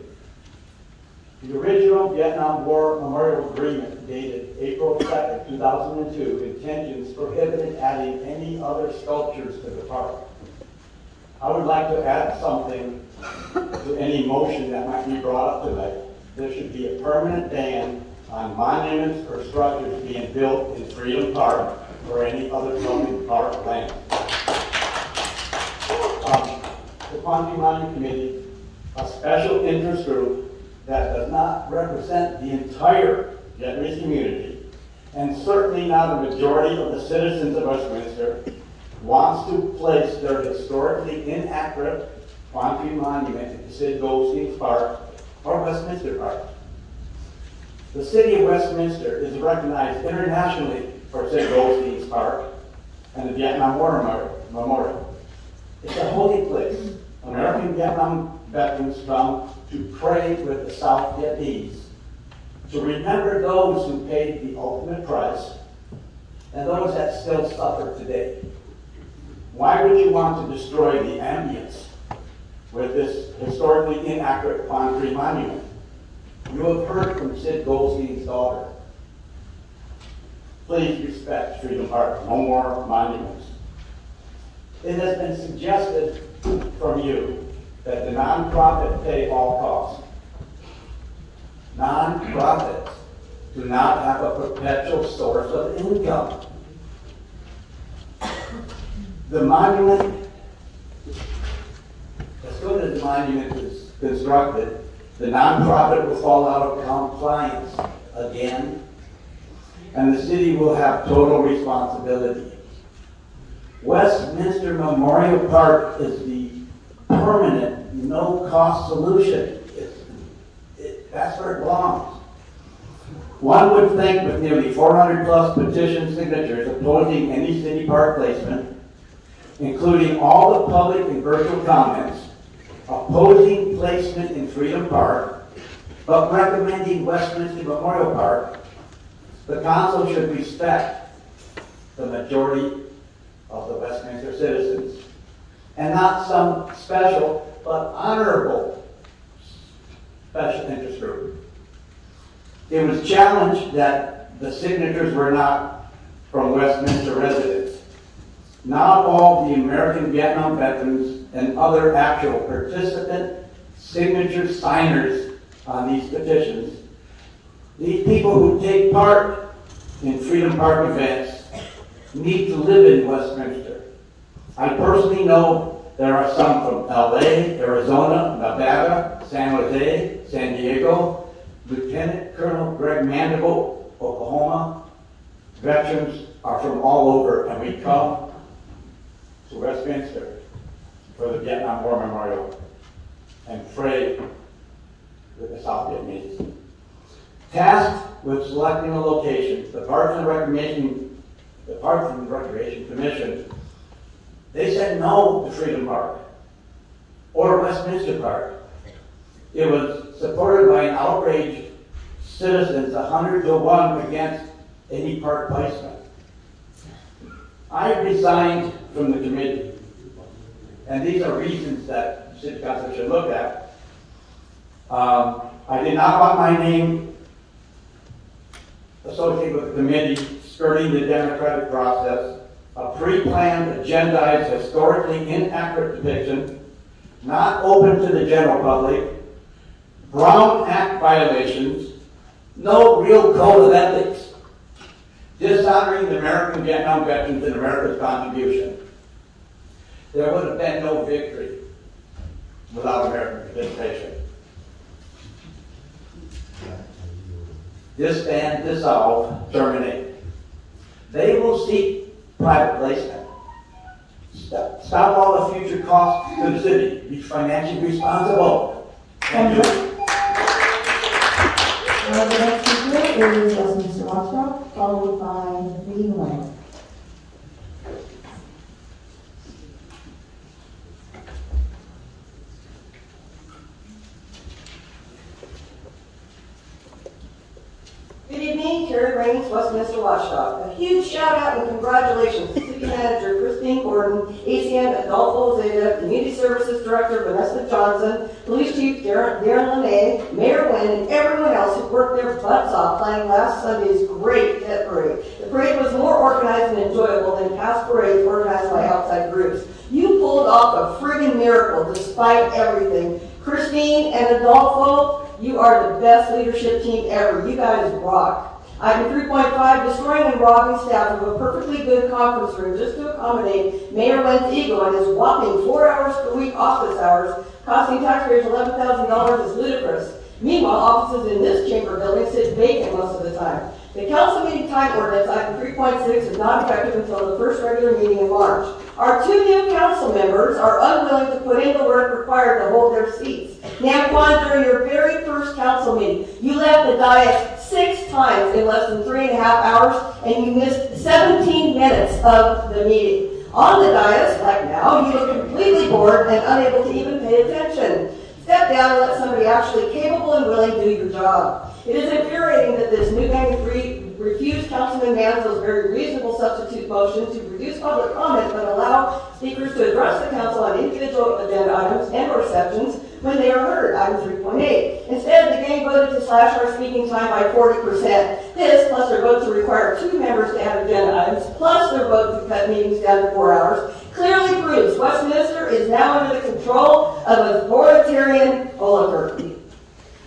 The original Vietnam War Memorial Agreement dated April 2nd, 2002 intentions prohibited adding any other sculptures to the park. I would like to add something to any motion that might be brought up tonight. There should be a permanent ban on monuments or structures being built in Freedom Park or any other public park land. The Quan Monument Committee, a special interest group that does not represent the entire Vietnamese community, and certainly not a majority of the citizens of Westminster, wants to place their historically inaccurate Quan Monument in Sid Goldstein's Park or Westminster Park. The city of Westminster is recognized internationally for Sid Goldstein's Park and the Vietnam War Memorial. It's a holy place. American Vietnam veterans come to pray with the South Vietnamese, to remember those who paid the ultimate price and those that still suffer today. Why would you want to destroy the ambience with this historically inaccurate Quan Tri monument? You have heard from Sid Goldstein's daughter. Please respect Freedom Park. No more monuments. It has been suggested from you that the nonprofit pay all costs. non-profits do not have a perpetual source of income. The monument, as soon as the monument is constructed, the nonprofit will fall out of compliance again, and the city will have total responsibility. Westminster Memorial Park is the permanent, no-cost solution. That's where it belongs. One would think with nearly 400 plus petition signatures opposing any city park placement, including all the public and virtual comments, opposing placement in Freedom Park, but recommending Westminster Memorial Park, the council should respect the majority of the Westminster citizens, and not some special but honorable special interest group. It was challenged that the signatures were not from Westminster residents. Not all the American Vietnam veterans and other actual participant signature signers on these petitions. These people who take part in Freedom Park events need to live in Westminster. I personally know there are some from LA, Arizona, Nevada, San Jose, San Diego, Lieutenant Colonel Greg Mandeville, Oklahoma. Veterans are from all over, and we come to Westminster for the Vietnam War Memorial and pray with the South Vietnamese. Tasked with selecting a location, the Parks and Recreation Commission, they said no to Freedom Park or Westminster Park. It was supported by an outraged citizens, 100-1 against any park placement. I resigned from the committee, and these are reasons that the City Council should look at. I did not want my name associated with the committee skirting the democratic process, a pre-planned, agendized, historically inaccurate depiction, not open to the general public, Brown Act violations, no real code of ethics, dishonoring the American Vietnam veterans and America's contribution. There would have been no victory without American participation. Disband, dissolve, terminate. They will seek private placement. Stop all the future costs to the city. Be financially responsible. Thank you. The next speaker is Westminster Watchdog, followed by Nguyê. Good evening, Terry Raines, Westminster Watchdog. A huge shout out and congratulations to City Manager Christine Gordon, ACM Adolfo Zeta, Community Services Director Vanessa Johnson, Police Chief Darren Lemay, Mayor Nguyen, and everyone else who worked their butts off planning last Sunday's great pet parade. The parade was more organized and enjoyable than past parades organized by outside groups. You pulled off a friggin' miracle despite everything. Christine and Adolfo, you are the best leadership team ever. You guys rock. Item 3.5, destroying and robbing staff of a perfectly good conference room just to accommodate Mayor Nguyen's ego and his whopping 4 hours per week office hours, costing taxpayers $11,000 is ludicrous. Meanwhile, offices in this chamber building sit vacant most of the time. The council meeting time ordinance, item 3.6, is not effective until the first regular meeting in March. Our two new council members are unwilling to put in the work required to hold their seats. Now, Quan, during your very first council meeting, you left the dais 6 times in less than 3.5 hours, and you missed 17 minutes of the meeting. On the dais, like now, you look completely bored and unable to even pay attention. Step down and let somebody actually capable and willing do your job. It is infuriating that this new gang refused Councilman Manzo's very reasonable substitute motion to reduce public comment but allow speakers to address the council on individual agenda items and or sections when they are heard, item 3.8. Instead, the gang voted to slash our speaking time by 40%. This, plus their vote to require 2 members to add agenda items, plus their vote to cut meetings down to 4 hours, clearly proves Westminster is now under the control of an authoritarian oligarchy.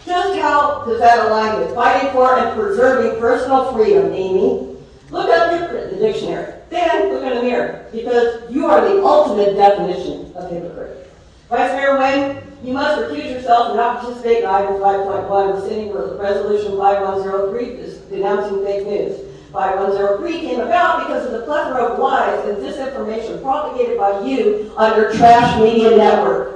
Just how does that align with? Fighting for and preserving personal freedom, Amy. Look up hypocrite in the dictionary. Then look in the mirror, because you are the ultimate definition of hypocrite. Vice Mayor Wayne, you must recuse yourself and not participate in item 5.1, rescinding resolution 5103, denouncing fake news. 5103 came about because of the plethora of lies and disinformation propagated by you on your trash media network.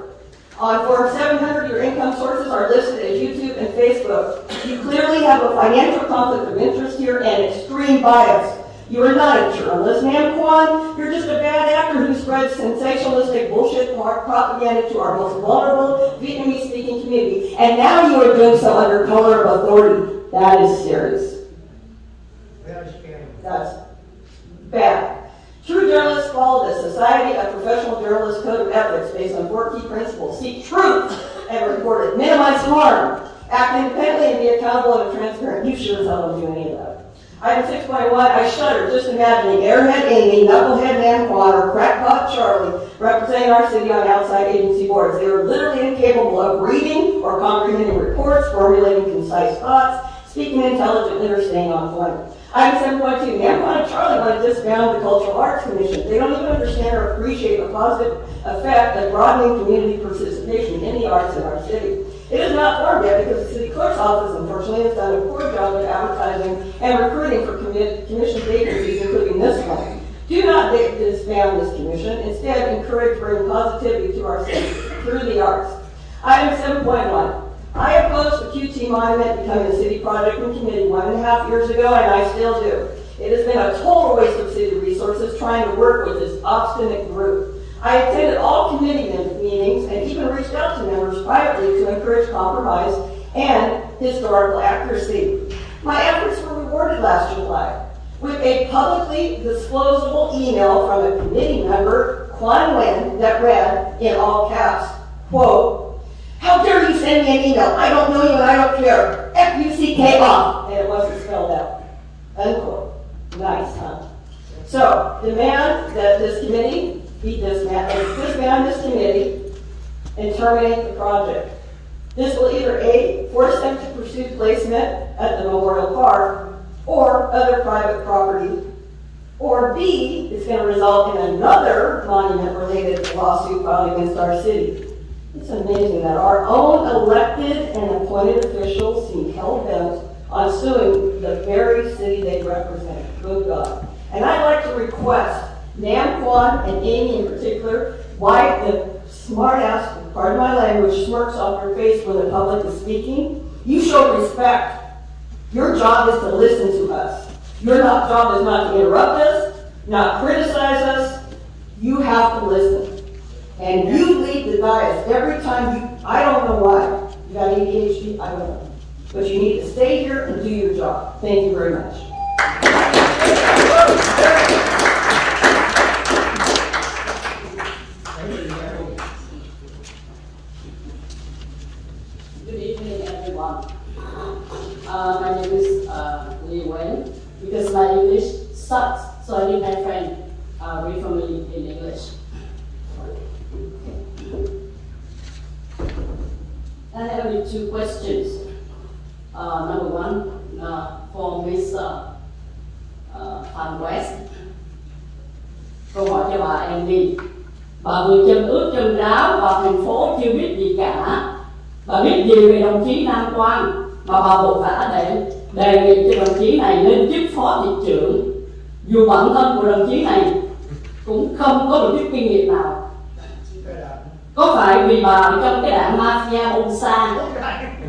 On Form 700, your income sources are listed as YouTube and Facebook. You clearly have a financial conflict of interest here and extreme bias. You are not a journalist, ma'am, Quan. You're just a bad actor who spreads sensationalistic bullshit propaganda to our most vulnerable Vietnamese-speaking community. And now you are doing so under color of authority. That is serious. That's bad. True journalists follow the Society of Professional Journalists Code of Ethics based on 4 key principles. Seek truth and report it. Minimize harm. Act independently and be accountable and transparent. You sure as hell don't do any of that. Item 6.1, I shudder just imagining Airhead Amy, Knucklehead Man Quan, or Crackpot Charlie representing our city on outside agency boards. They are literally incapable of reading or comprehending reports, formulating concise thoughts, speaking intelligently, or staying on point. Item 7.2, Quan and Charlie want to disband the Cultural Arts Commission. They don't even understand or appreciate the positive effect of broadening community participation in the arts in our city. It is not formed yet because the city clerk's office, unfortunately, has done a poor job of advertising and recruiting for commission vacancies, including this one. Do not disband this commission. Instead, encourage bringing positivity to our city through the arts. Item 7.1. I opposed the QT Monument becoming a city project and committee 1.5 years ago, and I still do. It has been a total waste of city resources trying to work with this obstinate group. I attended all committee meetings and even reached out to members privately to encourage compromise and historical accuracy. My efforts were rewarded last July with a publicly disclosable email from a committee member, Quan Nguyen, that read in all caps, quote, "How dare you send me an email? I don't know you and I don't care. F-U-C-K off." And it wasn't spelled out. Unquote. Nice, huh? So, demand that this committee disband this committee and terminate the project. This will either A, force them to pursue placement at the Memorial Park or other private property, or B, it's going to result in another monument-related lawsuit filed against our city. It's amazing that our own elected and appointed officials seem hell-bent on suing the very city they represent. Good God. And I'd like to request Nam Quan and Amy in particular, wipe the smart-ass, pardon my language, smirks off your face when the public is speaking. You show respect. Your job is to listen to us. Your job is not to interrupt us, not criticize us. You have to listen. And you leave the dais every time I don't know why. You got ADHD? I don't know. But you need to stay here and do your job. Thank you very much. Good evening, everyone. My name is Nguyê, because my English sucks, so I need my friend read for me in English. I have only 2 questions. Number 1, for Miss West. Câu hỏi cho bà Andy. Bà vừa chân ướt chân ráo vào thành phố chưa biết gì cả. Bà biết gì về đồng chí Nam Quan mà bà vội vã đề nghị cho đồng chí này lên chức phó thị trưởng, dù bản thân của đồng chí này cũng không có một chút kinh nghiệm nào. Có phải vì bà ở trong cái đảng mafia Bolsa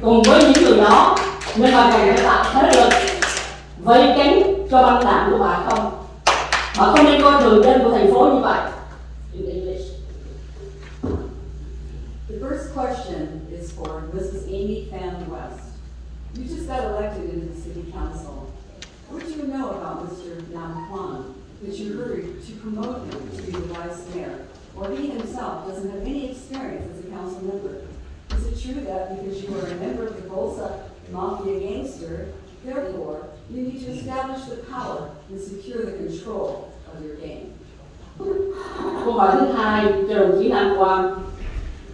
cùng với những người đó nên bà cần phải tạo thế lực vây cánh cho băng đảng của bà không? Bà không nên coi thường dân của thành phố như vậy. In English. The first question is for Mrs. Amy Fan West. You just got elected into the City Council. What do you know about Mr. Nam Quan that you heard to promote him to be the vice mayor? Or he himself doesn't have any experience as a council member? Is it true that because you are a member of the Bolsa mafia gangster, therefore you need to establish the power and secure the control of your game? Câu hỏi thứ 2 cho đồng chí Nam Quan.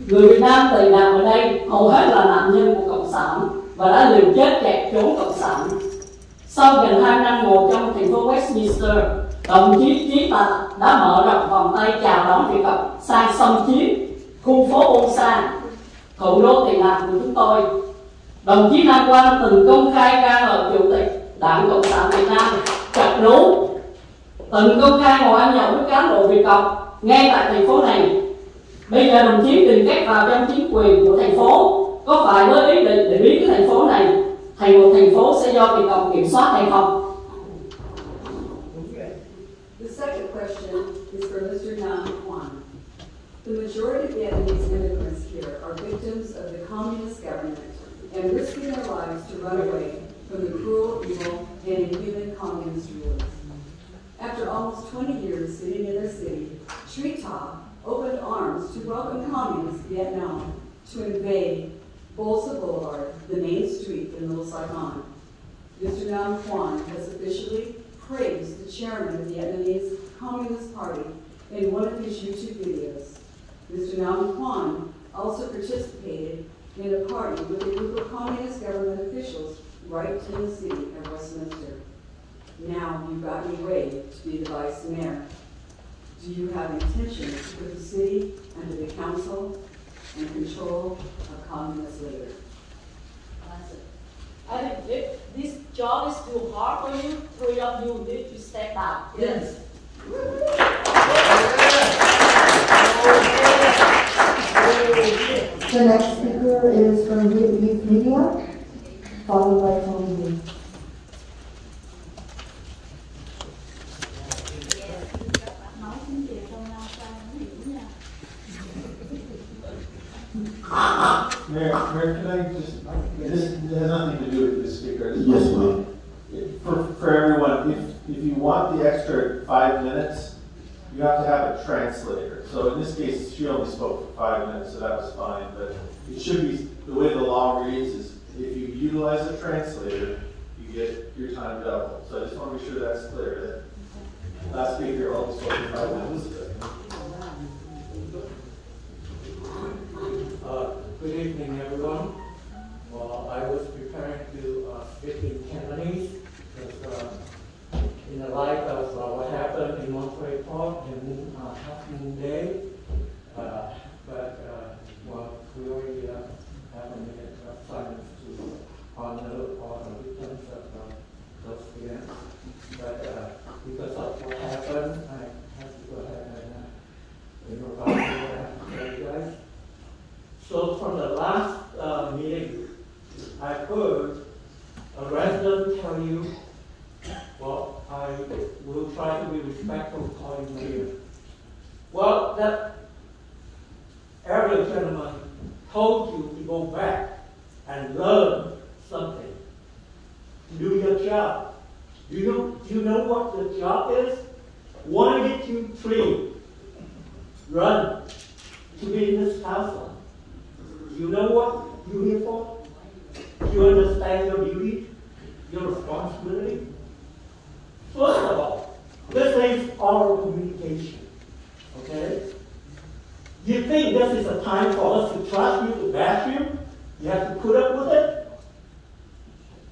Người Việt Nam tị nạn ở đây hầu hết là nạn nhân của Cộng sản. và đã liều chết chạy trốn cộng sản. Sau gần 2 năm ngồi trong thành phố Westminster, đồng chí Trí Tạch đã mở rộng vòng tay chào đón Việt Cộng sang xâm chiếm khu phố Bolsa, thủ đô tị nạn của chúng tôi. Đồng chí Nam Quan từng công khai ca ngợi Chủ tịch Đảng Cộng sản Việt Nam chặt đấu, từng công khai ngồi ăn nhậu với cán bộ Việt Cộng ngay tại thành phố này. Bây giờ đồng chí tìm cách vào trong chính quyền của thành phố, có phải với ý định để biến cái thành phố này thành một thành phố sẽ do Việt Cộng kiểm soát hay không? The second question is for Mr. Nam Quan. The majority of Vietnamese immigrants here are victims of the communist government and risking their lives to run away from the cruel, evil, and inhuman communist rulers. After almost 20 years sitting in their city, Treetop opened arms to welcome communist Vietnam to invade Bolsa Boulevard, the main street in Little Saigon. Mr. Nam Quan has officially praised the chairman of the Vietnamese Communist Party in one of his YouTube videos. Mr. Nam Quan also participated in a party with a group of communist government officials right in the city of Westminster. Now you've got Nguyê to be the vice mayor. Do you have intentions to put the city under the council and control of communist leaders? I think if this job is too hard for you, three of you need to step out. Yes. The next speaker is from Youth Media, followed by Tony. Mayor, can I just, this has nothing to do with the speaker. Yes, ma'am. For everyone, if you want the extra 5 minutes, you have to have a translator. So in this case, she only spoke for 5 minutes, so that was fine. But it should be, the way the law reads is if you utilize a translator, you get your time double. So I just want to be sure that's clear. That last speaker only spoke for 5 minutes. Good evening, everyone. Well, I was preparing to speak in Cantonese because in the light of what happened in Monterey Port and Half Moon Day, well, we already have a minute of silence to honor all the victims of those events. But because of what happened, I have to go ahead and provide what you guys. So from the last meeting, I heard a resident tell you, well, I will try to be respectful calling mayor. Well, that area gentleman told you to go back and learn something, do your job. Do you know what the job is? 1, 2, 3, run to be in this council. You know what you're here for? You understand your duty, your responsibility? First of all, this is oral communication, okay? You think this is a time for us to trust you, to bash you? You have to put up with it?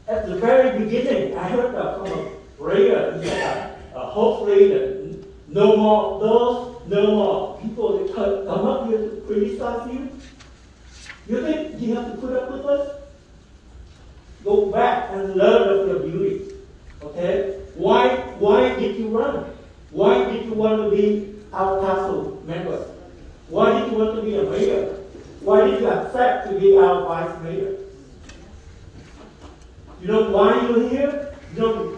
At the very beginning, I heard from a prayer that hopefully that no more those, no more people that come up here to criticize you. You think you have to put up with us? Go back and learn of your duty. Okay? Why did you run? Why did you want to be our council member? Why did you want to be a mayor? Why did you accept to be our vice mayor? You know why you're here? You know,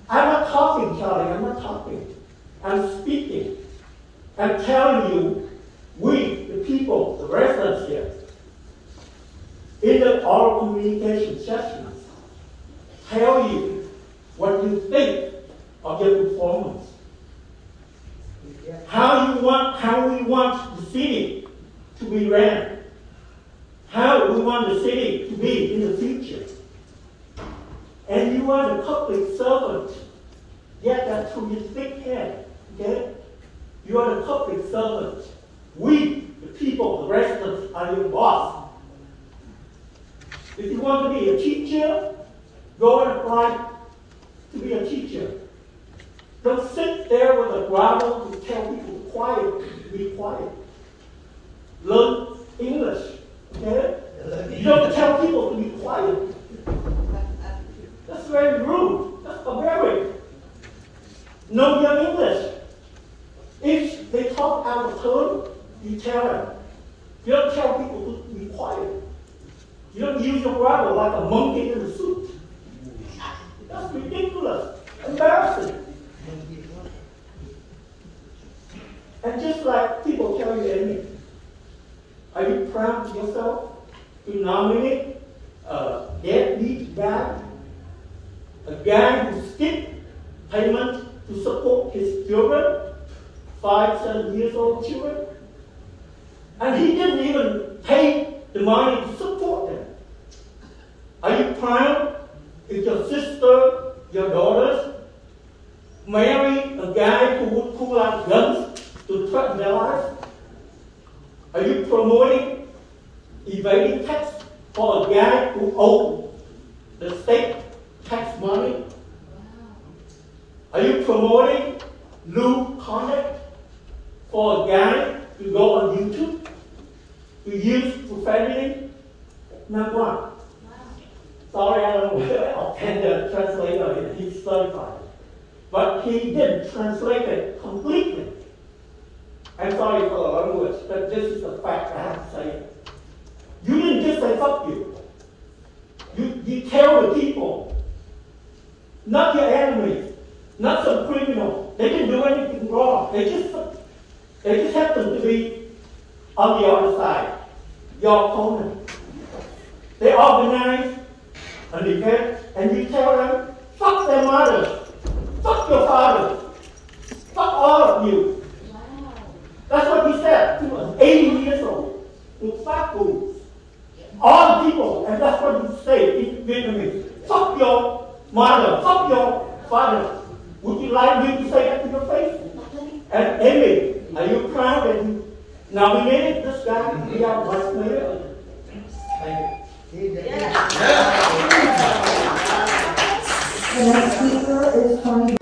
I'm not talking, Charlie. I'm not talking. I'm speaking. I'm telling you, we, the people, the residents here, in the oral communication sessions, tell you what you think of your performance. How we want the city to be ran. How we want the city to be in the future. And you are the public servant. Get that through your thick head. Okay? You are the public servant. We, the people, the residents, are your boss. If you want to be a teacher, go and apply to be a teacher. Don't sit there with a gravel to tell people quiet, be quiet. Learn English, okay? You don't tell people to be quiet. That's very rude. That's barbaric. Know your English. If they talk out of turn, you tell them. You don't tell people to be quiet. You don't use your grammar like a monkey in a suit. That's ridiculous. Embarrassing. And just like people tell you anything, are you proud of yourself to nominate a deadbeat guy? A guy who skipped payment to support his children, 5, 7 years old children? And he didn't even pay the money to support them. Are you proud if your sister, your daughters, marry a guy who would pull out guns to threaten their lives? Are you promoting evading tax for a guy who owed the state tax money? Are you promoting lewd conduct for a guy to go on YouTube to use profanity? Number one. Sorry, I don't offend the translator, he's certified. But he didn't translate it completely. I'm sorry for the language, but this is the fact I have to say it. You didn't just say fuck you. You tell the people, not your enemies, not some criminal. They didn't do anything wrong. They just happen to be on the other side, your opponent. They organize an event and you tell them, fuck their mothers, fuck your fathers, fuck all of you. That's what he said. He was 80 years old. With fat foods. All the people, and that's what he said in Vietnamese. Fuck your mother, fuck your father. Would you like me to say that to your face? And Amy, are you proud that you nominated this guy to be our vice mayor? The next speaker is Tony.